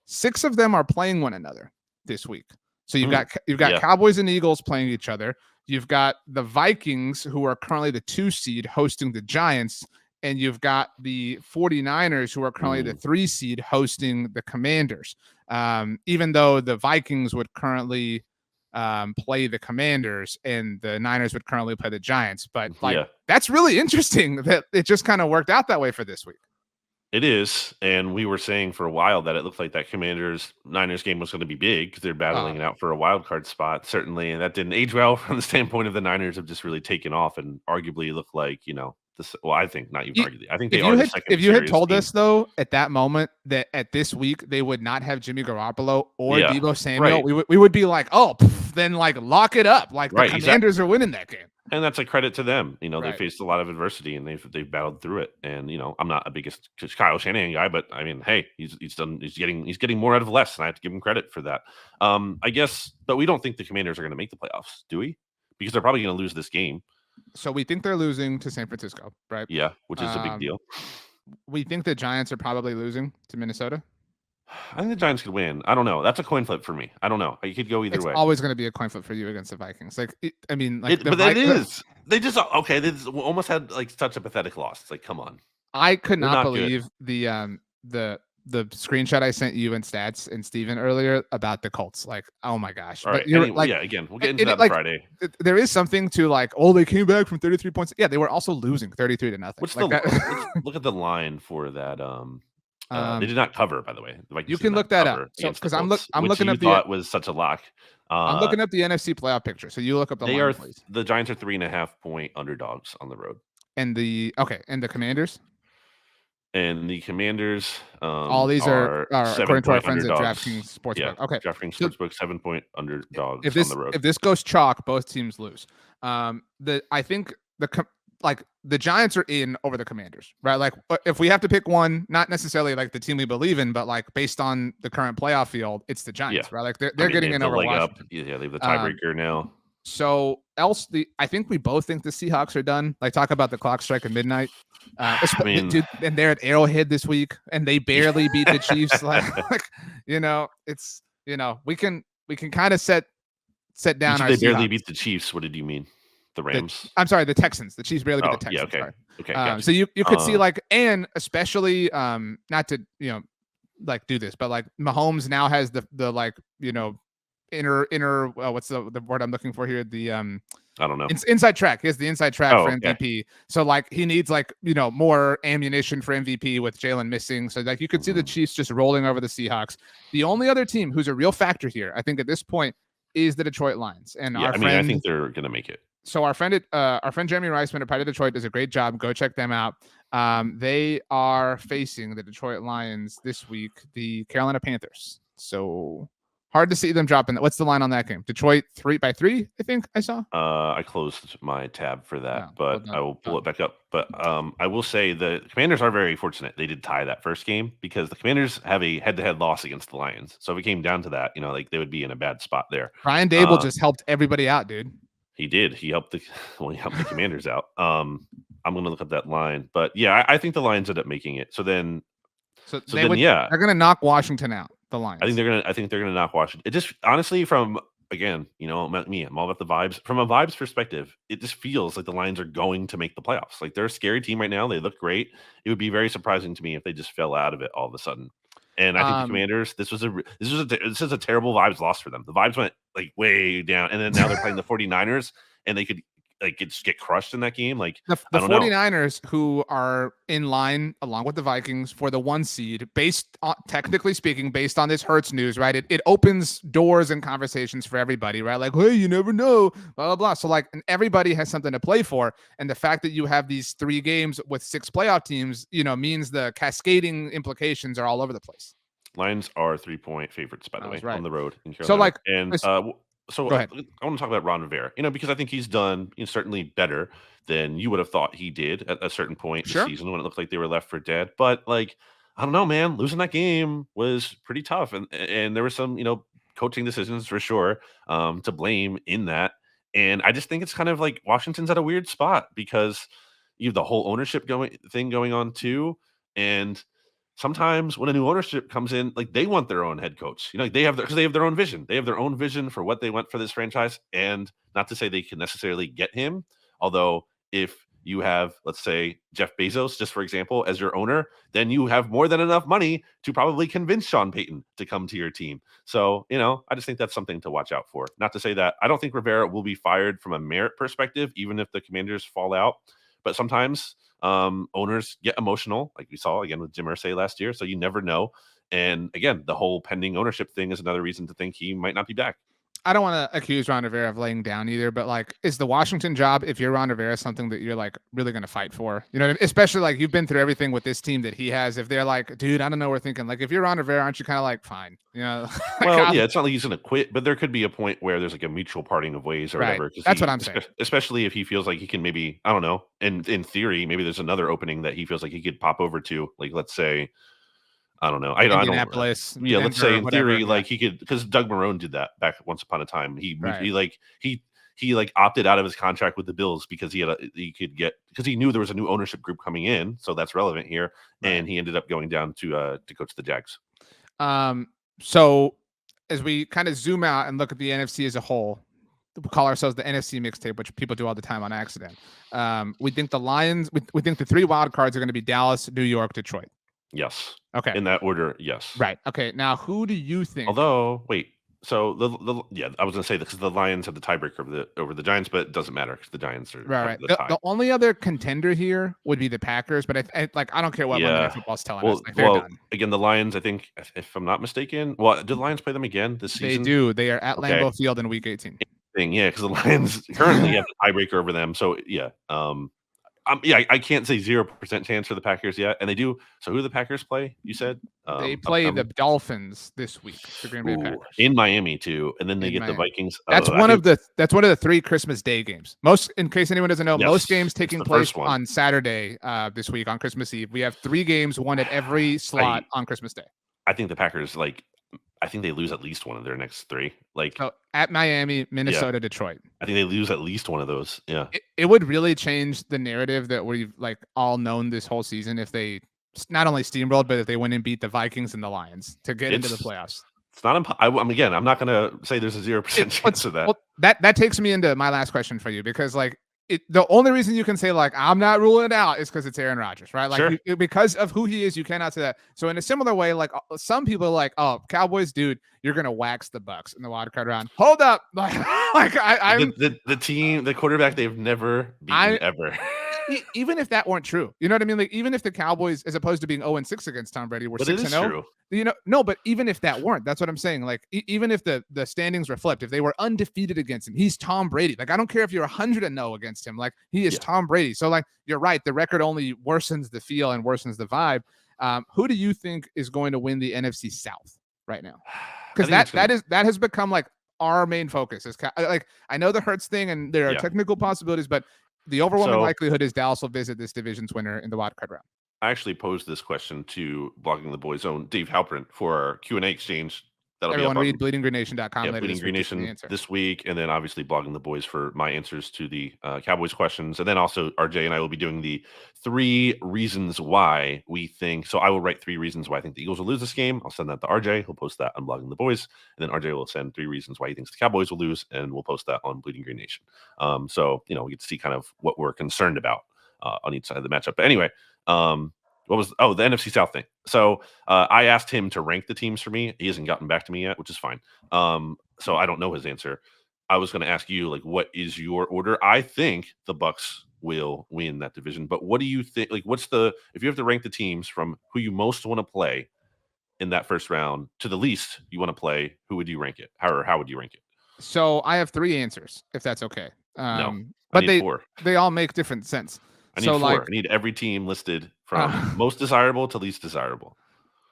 [SPEAKER 1] 6 of them are playing one another this week. So you've got Cowboys and Eagles playing each other. You've got the Vikings, who are currently the 2 seed, hosting the Giants. And you've got the 49ers, who are currently the 3 seed, hosting the Commanders. Even though the Vikings would currently play the Commanders and the Niners would currently play the Giants. But that's really interesting that it just kind of worked out that way for this week.
[SPEAKER 2] It is. And we were saying for a while that it looked like that Commanders-Niners game was going to be big because they're battling it out for a wild card spot, certainly. And that didn't age well from the standpoint of the Niners have just really taken off and arguably look like, you know, I think not even arguably. I think they are the second.
[SPEAKER 1] If you had told us though at that moment that at this week they would not have Jimmy Garoppolo or Deebo Samuel, we would be like, then like lock it up. Like the Commanders are winning that game.
[SPEAKER 2] And that's a credit to them. You know, they faced a lot of adversity and they've battled through it. And you know, I'm not a biggest Kyle Shanahan guy, but I mean, hey, he's getting more out of less, and I have to give him credit for that. I guess, but we don't think the Commanders are going to make the playoffs, do we? Because they're probably going to lose this game.
[SPEAKER 1] So we think they're losing to San Francisco, right?
[SPEAKER 2] Yeah, which is a big deal.
[SPEAKER 1] We think the Giants are probably losing to Minnesota.
[SPEAKER 2] I think the Giants could win. I don't know. That's a coin flip for me. I don't know. You could go either way.
[SPEAKER 1] It's always going to be a coin flip for you against the Vikings. Like,
[SPEAKER 2] but that is. They just almost had like such a pathetic loss. It's like, come on.
[SPEAKER 1] I could not believe the screenshot I sent you and Stats and Steven earlier about the Colts. Like, oh my gosh.
[SPEAKER 2] All right. Anyway, again, we'll get into that on Friday.
[SPEAKER 1] There is something to like, they came back from 33 points. Yeah, they were also losing 33-0.
[SPEAKER 2] Look at the line for that. They did not cover, by the way.
[SPEAKER 1] You can look that up. So because I'm looking up
[SPEAKER 2] thought was such a lock.
[SPEAKER 1] I'm looking up the NFC playoff picture. So you look up the line, please.
[SPEAKER 2] The Giants are 3.5 point underdogs on the road.
[SPEAKER 1] And the Commanders?
[SPEAKER 2] And the Commanders,
[SPEAKER 1] all these are according to our friends at DraftKings Sportsbook.
[SPEAKER 2] Yeah,
[SPEAKER 1] okay,
[SPEAKER 2] DraftKings Sportsbook 7-point underdogs on the road.
[SPEAKER 1] If this goes chalk, both teams lose. I think the Giants are in over the Commanders, right? Like if we have to pick one, not necessarily like the team we believe in, but like based on the current playoff field, it's the Giants, right? Like they're getting in over Washington.
[SPEAKER 2] Yeah, they have the tiebreaker now.
[SPEAKER 1] So I think we both think the Seahawks are done. Like talk about the clock strike at midnight. Dude, and they're at Arrowhead this week, and they barely beat the Chiefs. like it's we can kind of set down.
[SPEAKER 2] They barely beat the Chiefs. What did you mean? The Rams?
[SPEAKER 1] I'm sorry, the Texans. The Chiefs barely beat the Texans.
[SPEAKER 2] Yeah, okay.
[SPEAKER 1] Gotcha. So you could see like, and especially not to like do this, but like Mahomes now has the like inner what's the word I'm looking for here? The
[SPEAKER 2] I don't know.
[SPEAKER 1] Inside track. He has the inside track for MVP. Okay. So like he needs like more ammunition for MVP with Jalen missing. So like you could see the Chiefs just rolling over the Seahawks. The only other team who's a real factor here, I think at this point, is the Detroit Lions. And I
[SPEAKER 2] think they're gonna make it.
[SPEAKER 1] So our friend Jeremy Reisman at Pride of Detroit does a great job. Go check them out. They are facing the Detroit Lions this week, the Carolina Panthers. So hard to see them dropping. What's the line on that game? Detroit 3-3, I think I saw.
[SPEAKER 2] I closed my tab for that, but I will pull it back up. But I will say the Commanders are very fortunate. They did tie that first game because the Commanders have a head-to-head loss against the Lions. So if it came down to that, like they would be in a bad spot there.
[SPEAKER 1] Brian Dable just helped everybody out, dude.
[SPEAKER 2] He did. He helped the Commanders out. I'm going to look at that line, but yeah, I think the Lions end up making it. So they're going
[SPEAKER 1] to knock Washington out. The Lions.
[SPEAKER 2] I think they're gonna knock Washington. It just honestly, from again, I'm all about the vibes. From a vibes perspective, it just feels like the Lions are going to make the playoffs. Like they're a scary team right now. They look great. It would be very surprising to me if they just fell out of it all of a sudden. And I think the Commanders, this is a terrible vibes loss for them. The vibes went like way down, and then now they're playing the 49ers, and they could get crushed in that game. Like
[SPEAKER 1] the 49ers, who are in line along with the Vikings for the 1 seed, technically speaking, based on this Hurts news, right? It opens doors and conversations for everybody, right? Like, hey, you never know, blah, blah, blah. So like, and everybody has something to play for. And the fact that you have these 3 games with 6 playoff teams, means the cascading implications are all over the place.
[SPEAKER 2] Lions are 3-point favorites, by the
[SPEAKER 1] I was
[SPEAKER 2] way,
[SPEAKER 1] right.
[SPEAKER 2] on the road in
[SPEAKER 1] So,
[SPEAKER 2] Carolina. And so
[SPEAKER 1] go ahead.
[SPEAKER 2] I want to talk about Ron Rivera, because I think he's done certainly better than you would have thought he did at a certain point in the
[SPEAKER 1] Sure.
[SPEAKER 2] season when it looked like they were left for dead. But like, I don't know, man, losing that game was pretty tough, and there were some coaching decisions for sure to blame in that. And I just think it's kind of like Washington's at a weird spot because you have the whole ownership going on too, and sometimes when a new ownership comes in, like they want their own head coach. Like they have because they have their own vision. They have their own vision for what they want for this franchise. And not to say they can necessarily get him, although if you have, let's say, Jeff Bezos, just for example, as your owner, then you have more than enough money to probably convince Sean Payton to come to your team. So, I just think that's something to watch out for. Not to say that I don't think Rivera will be fired from a merit perspective, even if the Commanders fall out. But sometimes owners get emotional, like we saw again with Jim Irsay last year. So you never know. And again, the whole pending ownership thing is another reason to think he might not be back.
[SPEAKER 1] I don't want to accuse Ron Rivera of laying down either, but like, is the Washington job, if you're Ron Rivera, something that you're like really going to fight for? Especially like you've been through everything with this team that he has. If they're like, dude, I don't know, we're thinking like, if you're Ron Rivera, aren't you kind of like, fine,
[SPEAKER 2] Well, yeah, it's not like he's going to quit, but there could be a point where there's like a mutual parting of ways or
[SPEAKER 1] right.
[SPEAKER 2] whatever.
[SPEAKER 1] That's what I'm saying.
[SPEAKER 2] Especially if he feels like he can maybe, I don't know, and in theory, maybe there's another opening that he feels like he could pop over to, like let's say. I don't know.
[SPEAKER 1] Indianapolis.
[SPEAKER 2] Yeah, let's say in
[SPEAKER 1] whatever,
[SPEAKER 2] theory, like he could, because Doug Marrone did that back once upon a time. He opted out of his contract with the Bills because he knew there was a new ownership group coming in, so that's relevant here. Right. And he ended up going down to coach the Jags.
[SPEAKER 1] So as we kind of zoom out and look at the NFC as a whole, we call ourselves the NFC mixtape, which people do all the time on accident. We think the Lions. We think the 3 wild cards are going to be Dallas, New York, Detroit.
[SPEAKER 2] Yes.
[SPEAKER 1] Okay.
[SPEAKER 2] In that order, yes.
[SPEAKER 1] Right. Okay. Now, who do you think?
[SPEAKER 2] Although, wait. So I was going to say that because the Lions have the tiebreaker over the Giants, but it doesn't matter because the Giants are
[SPEAKER 1] right. The only other contender here would be the Packers, but I don't care what Monday Night Football's telling us. Like, they're done.
[SPEAKER 2] Again, the Lions, I think, if I'm not mistaken, do the Lions play them again this season?
[SPEAKER 1] They do. They are at Lambeau Field in Week 18.
[SPEAKER 2] Yeah, because the Lions currently have the tiebreaker over them. So yeah. I can't say 0% chance for the Packers yet, and they do. So who do the Packers play? You said
[SPEAKER 1] they play the Dolphins this week. The Green Bay Packers
[SPEAKER 2] in Miami too, and then they get the Vikings.
[SPEAKER 1] That's one of the 3 Christmas Day games. Most, in case anyone doesn't know, most games taking place on Saturday this week on Christmas Eve. We have 3 games, one at every slot on Christmas Day.
[SPEAKER 2] I think the Packers I think they lose at least one of their next 3.
[SPEAKER 1] At Miami, Minnesota, Detroit.
[SPEAKER 2] I think they lose at least one of those. Yeah.
[SPEAKER 1] It would really change the narrative that we've all known this whole season if they not only steamrolled, but if they went and beat the Vikings and the Lions to get into the playoffs.
[SPEAKER 2] It's not again, I'm not going to say there's a 0% chance of that.
[SPEAKER 1] Well, that takes me into my last question for you, because the only reason you can say I'm not ruling it out is because it's Aaron Rodgers, right? Like, sure. Because of who he is, you cannot say that. So in a similar way, some people are like, oh, Cowboys, dude, you're gonna wax the Bucks in the wild card round. Hold up, I'm
[SPEAKER 2] the team, the quarterback they've never beaten ever.
[SPEAKER 1] Even if that weren't true, you know what I mean? Like, even if the Cowboys, as opposed to being 0-6 against Tom Brady, were 6-0. No, but even if that weren't, that's what I'm saying. Like, even if the standings reflect, if they were undefeated against him, he's Tom Brady. Like, I don't care if you're 100-0 against him. Like, he is Tom Brady. So, like, you're right. The record only worsens the feel and worsens the vibe. Who do you think is going to win the NFC South right now? Because that has become our main focus. Is I know the Hurts thing, and there are technical possibilities, but the overwhelming likelihood is Dallas will visit this division's winner in the wild card round.
[SPEAKER 2] I actually posed this question to Blogging the Boys' own Dave Halpern for our Q&A exchange.
[SPEAKER 1] Everyone read bleedinggreennation.com.
[SPEAKER 2] Bleeding Green Nation this week, and then obviously Blogging the Boys for my answers to the Cowboys questions. And then also RJ and I will be doing the 3 reasons why we think. So I will write 3 reasons why I think the Eagles will lose this game. I'll send that to RJ. He'll post that on Blogging the Boys. And then RJ will send 3 reasons why he thinks the Cowboys will lose, and we'll post that on Bleeding Green Nation. So, we get to see kind of what we're concerned about on each side of the matchup. But anyway, the NFC South thing. So I asked him to rank the teams for me. He hasn't gotten back to me yet, which is fine. So I don't know his answer. I was going to ask you, what is your order? I think the Bucks will win that division, but what do you think? If you have to rank the teams from who you most want to play in that first round to the least you want to play, who would you rank it? How would you rank it?
[SPEAKER 1] So I have 3 answers, if that's okay.
[SPEAKER 2] No,
[SPEAKER 1] but 4. They all make different sense.
[SPEAKER 2] I need 4. I need every team listed from most desirable to least desirable.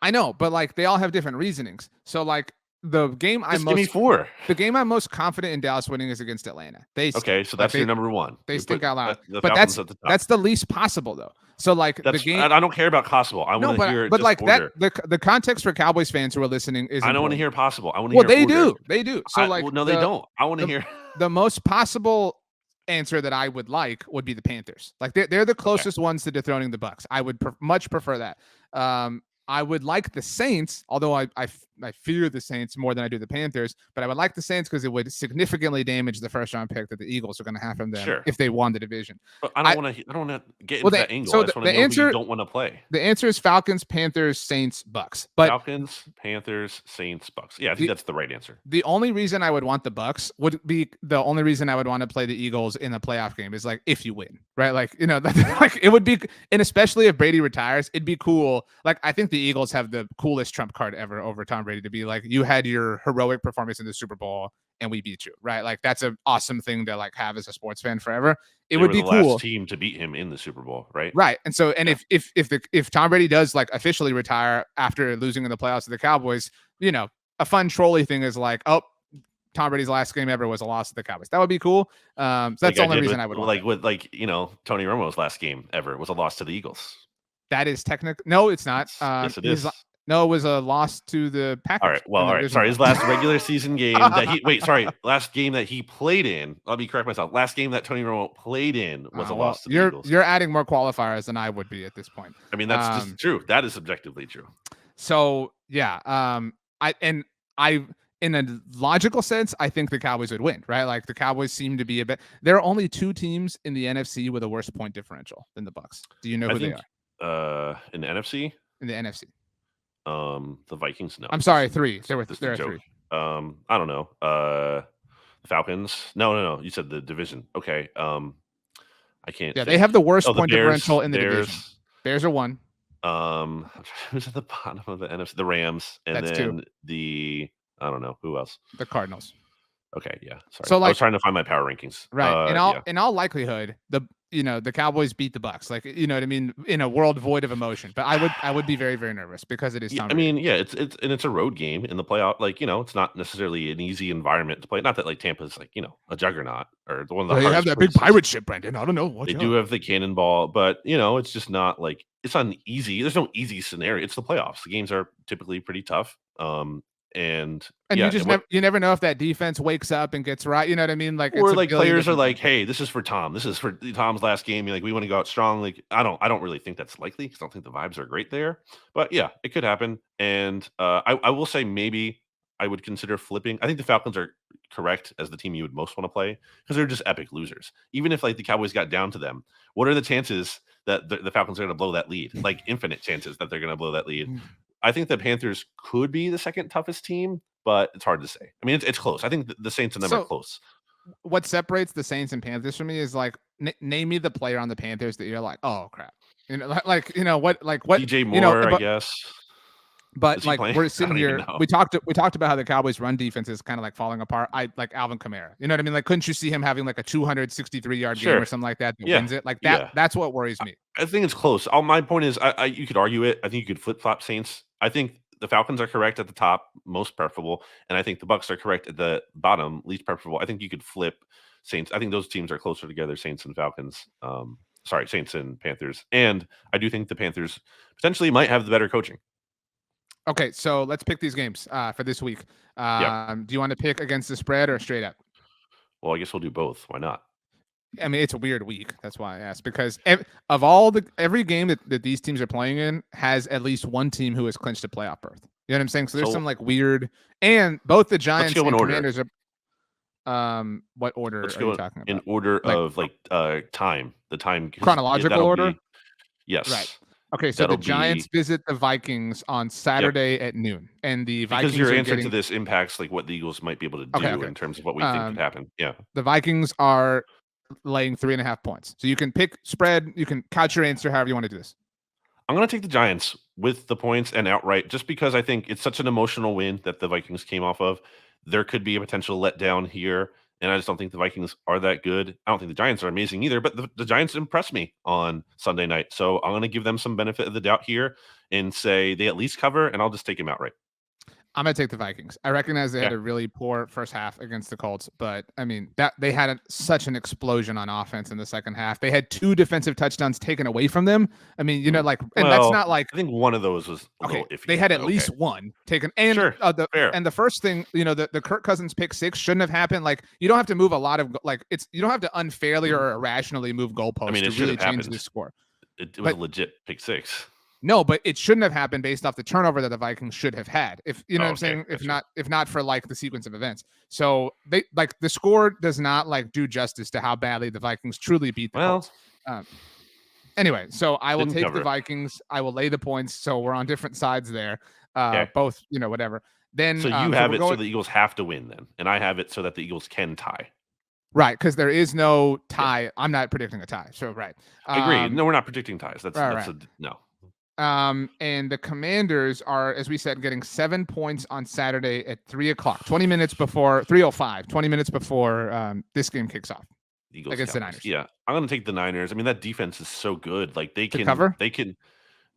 [SPEAKER 1] I know, but like they all have different reasonings. So like the game
[SPEAKER 2] Just give me 4.
[SPEAKER 1] the game I'm most confident in Dallas winning is against Atlanta. They stink.
[SPEAKER 2] Okay, so that's your number 1.
[SPEAKER 1] They
[SPEAKER 2] You
[SPEAKER 1] stink
[SPEAKER 2] put
[SPEAKER 1] out loud.
[SPEAKER 2] the
[SPEAKER 1] But
[SPEAKER 2] Falcons at the top.
[SPEAKER 1] that's the least possible though. So like the game.
[SPEAKER 2] I don't care about possible. I want to hear
[SPEAKER 1] but
[SPEAKER 2] just
[SPEAKER 1] like
[SPEAKER 2] order.
[SPEAKER 1] that the context for Cowboys fans who are listening is
[SPEAKER 2] I don't want to hear possible. I want to
[SPEAKER 1] well,
[SPEAKER 2] hear
[SPEAKER 1] they
[SPEAKER 2] order.
[SPEAKER 1] do. They do. So like
[SPEAKER 2] no, they don't. I want to hear
[SPEAKER 1] the most possible answer that I would like would be the Panthers. Like they're the closest ones to dethroning the Bucs. I would much prefer that. I would like the Saints, although I fear the Saints more than I do the Panthers, but I would like the Saints because it would significantly damage the first round pick that the Eagles are going to have from them if they won the division.
[SPEAKER 2] But I don't want to get into that angle. I just want to know who you don't want to play.
[SPEAKER 1] The answer is Falcons, Panthers, Saints, Bucs. But
[SPEAKER 2] Falcons, Panthers, Saints, Bucs. Yeah, I think that's the right answer.
[SPEAKER 1] The only reason I would want the Bucs would be the only reason I would want to play the Eagles in a playoff game is like if you win, right? Like, you know, like it would be, and especially if Brady retires, it'd be cool. Like, I think the Eagles have the coolest trump card ever over Tom Brady to be like, you had your heroic performance in the Super Bowl and we beat you, right? Like that's an awesome thing to like have as a sports fan forever. It would be cool.
[SPEAKER 2] Last team to beat him in the Super Bowl, right?
[SPEAKER 1] Right. And so, and if Tom Brady does like officially retire after losing in the playoffs to the Cowboys, you know, a fun trolley thing is like, oh, Tom Brady's last game ever was a loss to the Cowboys. That would be cool. So that's the only reason I would want
[SPEAKER 2] Tony Romo's last game ever was a loss to the Eagles.
[SPEAKER 1] That is technical. No, it's not.
[SPEAKER 2] Yes, it is.
[SPEAKER 1] No, it was a loss to the Packers.
[SPEAKER 2] All right. Sorry, his last regular season game last game that he played in. Let me correct myself. Last game that Tony Romo played in was a loss to the Eagles.
[SPEAKER 1] You're adding more qualifiers than I would be at this point.
[SPEAKER 2] I mean, that's just true. That is objectively true.
[SPEAKER 1] So yeah, in a logical sense, I think the Cowboys would win, right? Like the Cowboys seem to be a bit. There are only 2 teams in the NFC with a worse point differential than the Bucs. Do you know who they are?
[SPEAKER 2] In the NFC.
[SPEAKER 1] In the NFC.
[SPEAKER 2] The Vikings. No,
[SPEAKER 1] I'm sorry, 3. There are 3.
[SPEAKER 2] I don't know. The Falcons. No. You said the division. Okay. I can't.
[SPEAKER 1] Yeah, they have the worst point differential in the division. Bears are 1.
[SPEAKER 2] Who's at the bottom of the NFC? The Rams, and
[SPEAKER 1] that's
[SPEAKER 2] then
[SPEAKER 1] 2.
[SPEAKER 2] I don't know who else.
[SPEAKER 1] The Cardinals.
[SPEAKER 2] Okay, yeah. Sorry,
[SPEAKER 1] so like,
[SPEAKER 2] I was trying to find my power rankings.
[SPEAKER 1] Right. In all likelihood, the Cowboys beat the Bucs. Like, you know what I mean, in a world void of emotion. But I would be very, very nervous because it is Tom Brady.
[SPEAKER 2] I mean, yeah, it's a road game in the playoff. Like, you know, it's not necessarily an easy environment to play. Not that like Tampa's like, you know, a juggernaut or one of the.
[SPEAKER 1] They have that big pirate ship, Brendan. I don't know what
[SPEAKER 2] they do have the cannonball, but you know, it's just not like it's not easy. There's no easy scenario. It's the playoffs. The games are typically pretty tough. And
[SPEAKER 1] you just you never know if that defense wakes up and gets right. You know what I mean? Like,
[SPEAKER 2] or like players are like, hey, this is for Tom. This is for Tom's last game. Like, we want to go out strong. Like, I don't really think that's likely because I don't think the vibes are great there. But yeah, it could happen. And I will say maybe I would consider flipping. I think the Falcons are correct as the team you would most want to play because they're just epic losers. Even if like the Cowboys got down to them, what are the chances that the Falcons are going to blow that lead? Like infinite chances that they're going to blow that lead. I think the Panthers could be the second toughest team, but it's hard to say. I mean, it's close. I think the Saints and them are close.
[SPEAKER 1] What separates the Saints and Panthers for me is like, name me the player on the Panthers that you're like, oh crap, you know, what
[SPEAKER 2] DJ Moore,
[SPEAKER 1] you know,
[SPEAKER 2] I guess.
[SPEAKER 1] But like we're sitting here, we talked about how the Cowboys' run defense is kind of like falling apart. I like Alvin Kamara. You know what I mean? Like, couldn't you see him having like a 263-yard game or something like that wins it? Like that. Yeah. That's what worries me.
[SPEAKER 2] I think it's close. My point is, you could argue it. I think you could flip flop Saints. I think the Falcons are correct at the top, most preferable, and I think the Bucs are correct at the bottom, least preferable. I think you could flip Saints. I think those teams are closer together, Saints and Falcons. Saints and Panthers, and I do think the Panthers potentially might have the better coaching.
[SPEAKER 1] Okay, so let's pick these games for this week. Do you want to pick against the spread or straight up?
[SPEAKER 2] Well, I guess we'll do both. Why not?
[SPEAKER 1] I mean, it's a weird week. That's why I asked, because every game that these teams are playing in has at least one team who has clinched a playoff berth. You know what I'm saying? So there's some like weird, and both the Giants and Commanders are. What order are you talking about?
[SPEAKER 2] In order of like time, the time
[SPEAKER 1] chronological order.
[SPEAKER 2] Yes.
[SPEAKER 1] Right. Okay, so the Giants visit the Vikings on Saturday at noon, and the Vikings.
[SPEAKER 2] Because your answer to this impacts like what the Eagles might be able to do in terms of what we think could happen. Yeah,
[SPEAKER 1] the Vikings are laying 3.5 points, so you can pick spread. You can couch your answer however you want to do this.
[SPEAKER 2] I'm going to take the Giants with the points and outright, just because I think it's such an emotional win that the Vikings came off of. There could be a potential letdown here, and I just don't think the Vikings are that good. I don't think the Giants are amazing either, but the Giants impressed me on Sunday night. So I'm going to give them some benefit of the doubt here and say they at least cover, and I'll just take them outright.
[SPEAKER 1] I'm gonna take the Vikings. I recognize they had a really poor first half against the Colts, but I mean that they had such an explosion on offense in the second half. They had 2 defensive touchdowns taken away from them. I mean, you know, like, and that's not like,
[SPEAKER 2] I think one of those was a
[SPEAKER 1] okay.
[SPEAKER 2] little iffy.
[SPEAKER 1] They had at least one taken, and
[SPEAKER 2] Sure, fair.
[SPEAKER 1] and the first thing, you know, the Kirk Cousins pick 6 shouldn't have happened. Like, you don't have to move a lot of you don't have to unfairly or irrationally move goalposts
[SPEAKER 2] I mean,
[SPEAKER 1] to really change the score.
[SPEAKER 2] It was a legit pick 6.
[SPEAKER 1] No, but it shouldn't have happened based off the turnover that the Vikings should have had. If you know what I'm saying,
[SPEAKER 2] gotcha.
[SPEAKER 1] if not for like the sequence of events. So they like the score does not like do justice to how badly the Vikings truly beat the Colts. Anyway, so I will take the Vikings. I will lay the points. So we're on different sides there. Both, you know, whatever. Then
[SPEAKER 2] so you have it so the Eagles have to win then, and I have it so that the Eagles can tie.
[SPEAKER 1] Right, because there is no tie. I'm not predicting a tie. So right.
[SPEAKER 2] Agreed. No, we're not predicting ties. That's no.
[SPEAKER 1] And the Commanders are, as we said, getting 7 points on Saturday at 3:00, 20 minutes before 3:05, 20 minutes before this game kicks off.
[SPEAKER 2] Eagles
[SPEAKER 1] against the Niners.
[SPEAKER 2] Yeah, I'm going to take the Niners. I mean, that defense is so good. Like they can
[SPEAKER 1] cover.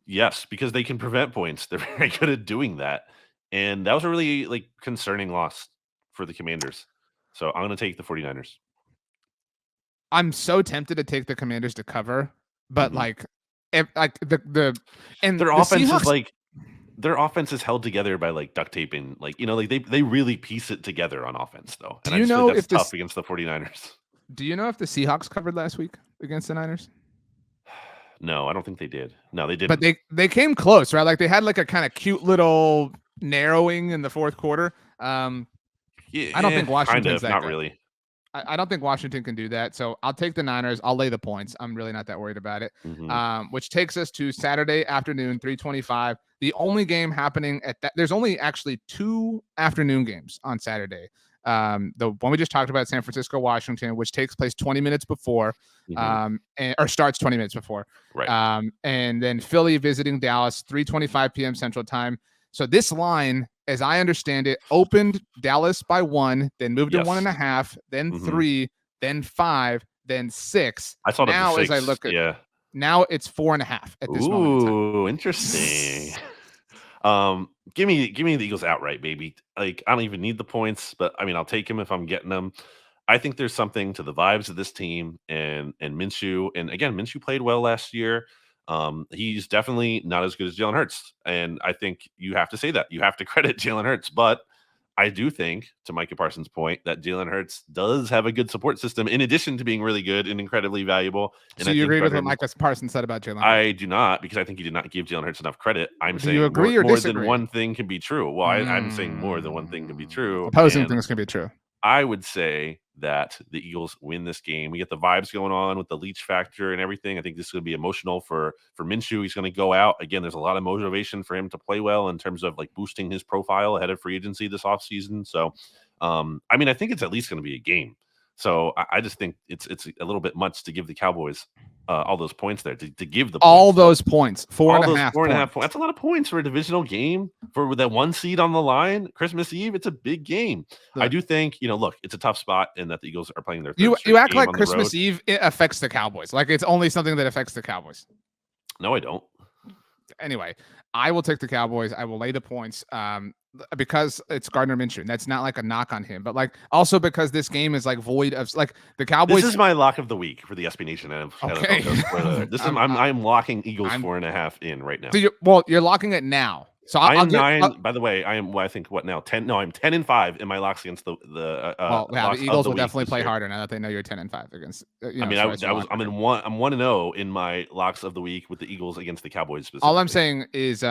[SPEAKER 2] Yes, because they can prevent points. They're very good at doing that. And that was a really like concerning loss for the Commanders. So I'm going to take the 49ers.
[SPEAKER 1] I'm so tempted to take the Commanders to cover, but like the and
[SPEAKER 2] their
[SPEAKER 1] the
[SPEAKER 2] offense
[SPEAKER 1] Seahawks,
[SPEAKER 2] is like their offense is held together by like duct tape and like, you know, like they really piece it together on offense though. And
[SPEAKER 1] do you know if
[SPEAKER 2] tough against the 49ers?
[SPEAKER 1] Do you know if the Seahawks covered last week against the Niners?
[SPEAKER 2] No, I don't think they did. No, they didn't.
[SPEAKER 1] But they came close, right? Like they had like a kind of cute little narrowing in the fourth quarter. I don't think Washington's that
[SPEAKER 2] not
[SPEAKER 1] good.
[SPEAKER 2] Really.
[SPEAKER 1] I don't think Washington can do that. So I'll take the Niners. I'll lay the points. I'm really not that worried about it. Which takes us to Saturday afternoon, 3:25. The only game happening at that. There's only actually 2 afternoon games on Saturday. The one we just talked about, San Francisco, Washington, which takes place 20 minutes before, or starts 20 minutes before.
[SPEAKER 2] Right.
[SPEAKER 1] And then Philly visiting Dallas, 3:25 p.m. Central Time. So this line, as I understand it, opened Dallas by 1, then moved to 1.5, then 3, then 5, then 6.
[SPEAKER 2] I saw
[SPEAKER 1] now
[SPEAKER 2] 6.
[SPEAKER 1] As I look at now it's 4.5 at this moment.
[SPEAKER 2] Ooh, interesting. Give me the Eagles outright, baby. Like I don't even need the points, but I mean I'll take them if I'm getting them. I think there's something to the vibes of this team and Minshew. And again, Minshew played well last year. He's definitely not as good as Jalen Hurts. And I think you have to say that. You have to credit Jalen Hurts. But I do think, to Micah Parsons' point, that Jalen Hurts does have a good support system in addition to being really good and incredibly valuable. And
[SPEAKER 1] so you agree with what Micah Parsons said about Jalen Hurts?
[SPEAKER 2] I do not, because I think he did not give Jalen Hurts enough credit. I'm saying
[SPEAKER 1] you agree
[SPEAKER 2] more than one thing can be true. Well, I'm saying more than one thing can be true.
[SPEAKER 1] Opposing things can be true.
[SPEAKER 2] I would say that the Eagles win this game. We get the vibes going on with the Leach factor and everything. I think this is going to be emotional for Minshew. He's going to go out. Again, there's a lot of motivation for him to play well in terms of like boosting his profile ahead of free agency this offseason. So, I mean, I think it's at least going to be a game. So I just think it's a little bit much to give the Cowboys all those points there to give the
[SPEAKER 1] all those points, 4.5
[SPEAKER 2] points. That's a lot of points for a divisional game for that 1 seed on the line. Christmas Eve, it's a big game. Look, I do think, look, it's a tough spot in that the Eagles are playing their third
[SPEAKER 1] you act like Christmas Eve it affects the Cowboys. Like it's only something that affects the Cowboys.
[SPEAKER 2] No, I don't.
[SPEAKER 1] Anyway, I will take the Cowboys. I will lay the points because it's Gardner Minshew. That's not like a knock on him, but like also because this game is like void of like the Cowboys.
[SPEAKER 2] This is my lock of the week for the SB Nation.
[SPEAKER 1] Okay.
[SPEAKER 2] I'm locking Eagles 4.5 in right now.
[SPEAKER 1] So you're locking it now. So
[SPEAKER 2] I'm 9. By the way, I am. I think what now? 10. No, I'm 10-5 in my locks against the
[SPEAKER 1] Eagles will definitely play harder now that they know you're 10-5 against. I'm in
[SPEAKER 2] 1-0 in my locks of the week with the Eagles against the Cowboys.
[SPEAKER 1] All I'm saying is,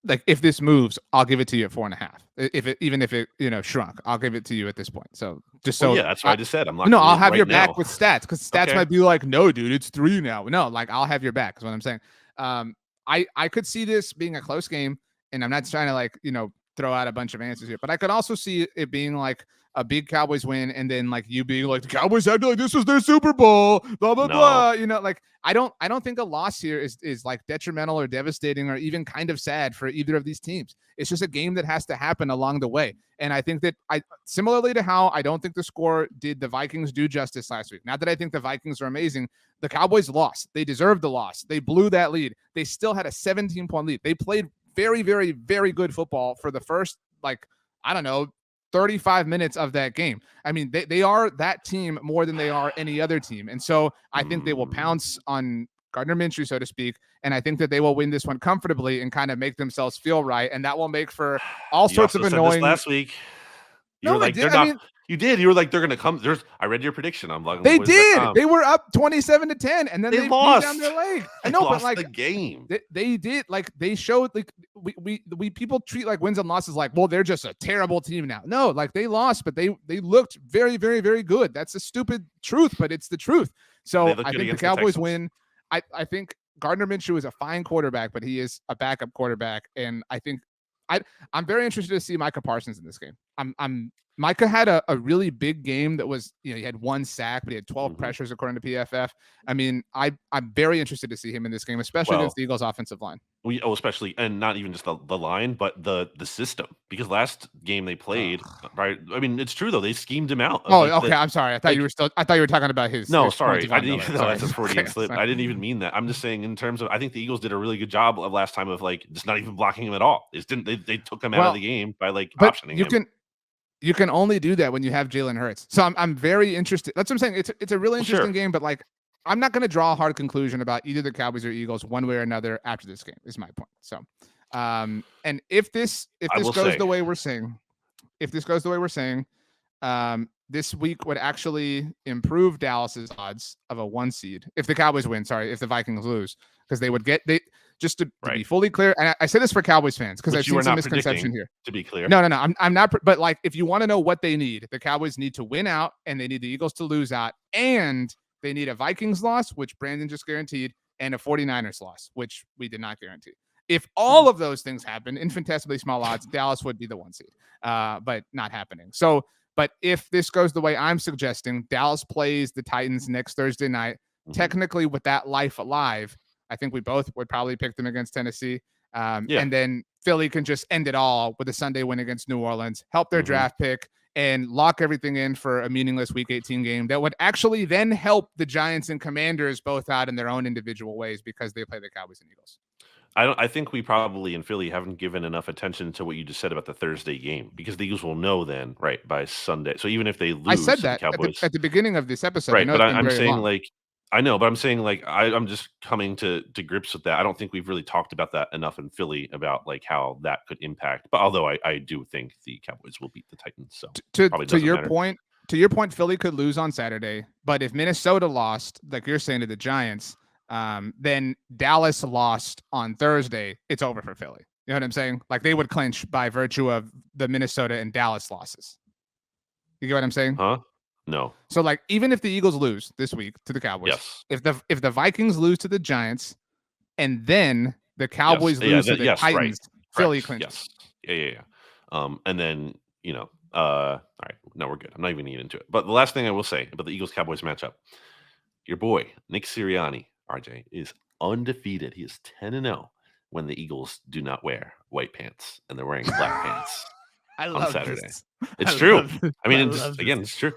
[SPEAKER 1] like if this moves, I'll give it to you at 4.5. Even if it shrunk, I'll give it to you at this point. So just so
[SPEAKER 2] that's what I just said.
[SPEAKER 1] I'll have your back with stats because stats might be like, no, dude, it's 3 now. No, like I'll have your back is what I'm saying. I could see this being a close game. And I'm not trying to throw out a bunch of answers here, but I could also see it being like a big Cowboys win, and then like you being like the Cowboys acted like this was their Super Bowl, blah blah blah. You know, like I don't think a loss here is like detrimental or devastating or even kind of sad for either of these teams. It's just a game that has to happen along the way. And I think that similarly to how I don't think the score did the Vikings do justice last week. Not that I think the Vikings are amazing. The Cowboys lost. They deserved the loss. They blew that lead. They still had a 17-point lead. They played very, very, very good football for the first, 35 minutes of that game. I mean, they are that team more than they are any other team. And so I think they will pounce on Gardner Minshew, so to speak. And I think that they will win this one comfortably and kind of make themselves feel right. And that will make for all sorts of annoying.
[SPEAKER 2] Last week, you were like, they're not. You did. You were like, they're going to come. I read your prediction. I'm like,
[SPEAKER 1] they did. They were up 27-10, and then they
[SPEAKER 2] lost.
[SPEAKER 1] Beat down their leg.
[SPEAKER 2] I know, but like the game,
[SPEAKER 1] they did. Like they showed. Like we people treat like wins and losses like, well, they're just a terrible team now. No, like they lost, but they looked very, very, very good. That's a stupid truth, but it's the truth. So I think the Cowboys win. I think Gardner Minshew is a fine quarterback, but he is a backup quarterback, and I think I'm very interested to see Micah Parsons in this game. Micah had a really big game that was, he had 1 sack, but he had 12 pressures according to PFF. I mean, I'm very interested to see him in this game, especially against the Eagles offensive line.
[SPEAKER 2] Especially, and not even just the line, but the system, because last game they played, right? I mean, it's true though. They schemed him out.
[SPEAKER 1] Okay. I'm sorry. I thought you were talking about his.
[SPEAKER 2] No,
[SPEAKER 1] his
[SPEAKER 2] sorry. I didn't even know that's a Freudian slip. I didn't even mean that. I'm just saying in terms of, I think the Eagles did a really good job of last time of like just not even blocking him at all. They took him out of the game by like optioning him.
[SPEAKER 1] You can only do that when you have Jalen Hurts. So I'm very interested. That's what I'm saying. It's a really interesting game, but like I'm not going to draw a hard conclusion about either the Cowboys or Eagles one way or another after this game. Is my point. So, and if this goes the way we're saying, this week would actually improve Dallas's odds of a 1 seed if the Cowboys win. Sorry, if the Vikings lose, because they would get just to be fully clear. And I say this for Cowboys fans because I've seen some misconception here.
[SPEAKER 2] To be clear,
[SPEAKER 1] no, I'm not. But like, if you want to know what they need, the Cowboys need to win out, and they need the Eagles to lose out, and they need a Vikings loss, which Brandon just guaranteed, and a 49ers loss, which we did not guarantee. If all of those things happen, infinitesimally small odds, Dallas would be the 1 seed, but not happening. So. But if this goes the way I'm suggesting, Dallas plays the Titans next Thursday night. Technically, with that life alive, I think we both would probably pick them against Tennessee. And then Philly can just end it all with a Sunday win against New Orleans, help their draft pick, and lock everything in for a meaningless Week 18 game that would actually then help the Giants and Commanders both out in their own individual ways because they play the Cowboys and Eagles.
[SPEAKER 2] I think we probably in Philly haven't given enough attention to what you just said about the Thursday game, because the Eagles will know then, right, by Sunday. So even if they lose,
[SPEAKER 1] I said that
[SPEAKER 2] the Cowboys,
[SPEAKER 1] at the beginning of this episode,
[SPEAKER 2] right? But I'm saying
[SPEAKER 1] long.
[SPEAKER 2] like, I know, but I'm saying like I'm just coming to grips with that. I don't think we've really talked about that enough in Philly about like how that could impact. But although I do think the Cowboys will beat the Titans, so
[SPEAKER 1] to your point, Philly could lose on Saturday, but if Minnesota lost, like you're saying to the Giants. Then Dallas lost on Thursday, it's over for Philly. You know what I'm saying? Like they would clinch by virtue of the Minnesota and Dallas losses. You get what I'm saying?
[SPEAKER 2] Huh? No.
[SPEAKER 1] So like even if the Eagles lose this week to the Cowboys, if the Vikings lose to the Giants, and then the Cowboys lose to the Titans, Philly clinches.
[SPEAKER 2] Yeah. And then all right, no, we're good. I'm not even getting into it. But the last thing I will say about the Eagles Cowboys matchup, your boy Nick Sirianni, RJ, is undefeated. He is 10-0 when the Eagles do not wear white pants and they're wearing black pants on Saturday. It's true. I mean, it's true.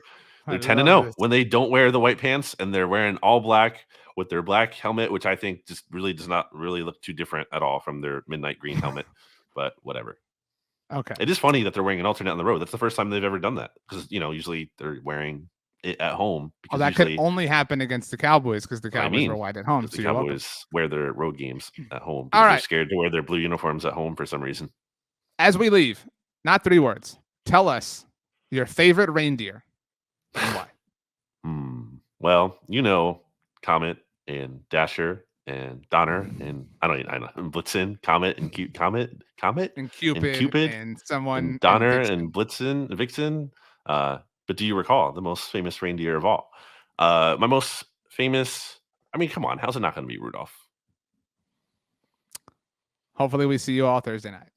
[SPEAKER 2] They're 10-0 when they don't wear the white pants and they're wearing all black with their black helmet, which I think just really does not really look too different at all from their midnight green helmet. But whatever.
[SPEAKER 1] Okay.
[SPEAKER 2] It is funny that they're wearing an alternate on the road. That's the first time they've ever done that, because usually they're wearing it at home.
[SPEAKER 1] Oh, that could only happen against the Cowboys because the Cowboys are white at home.
[SPEAKER 2] So the Cowboys wear their road games at home.
[SPEAKER 1] All right.
[SPEAKER 2] They're scared to wear their blue uniforms at home for some reason.
[SPEAKER 1] As we leave, not 3 words. Tell us your favorite reindeer and why.
[SPEAKER 2] Well, Comet and Dasher and Donner and I know Blitzen, Comet and Comet
[SPEAKER 1] and Cupid and someone
[SPEAKER 2] and Donner and Blitzen, Vixen. But do you recall the most famous reindeer of all? My most famous, I mean, come on, how's it not going to be Rudolph?
[SPEAKER 1] Hopefully we see you all Thursday night.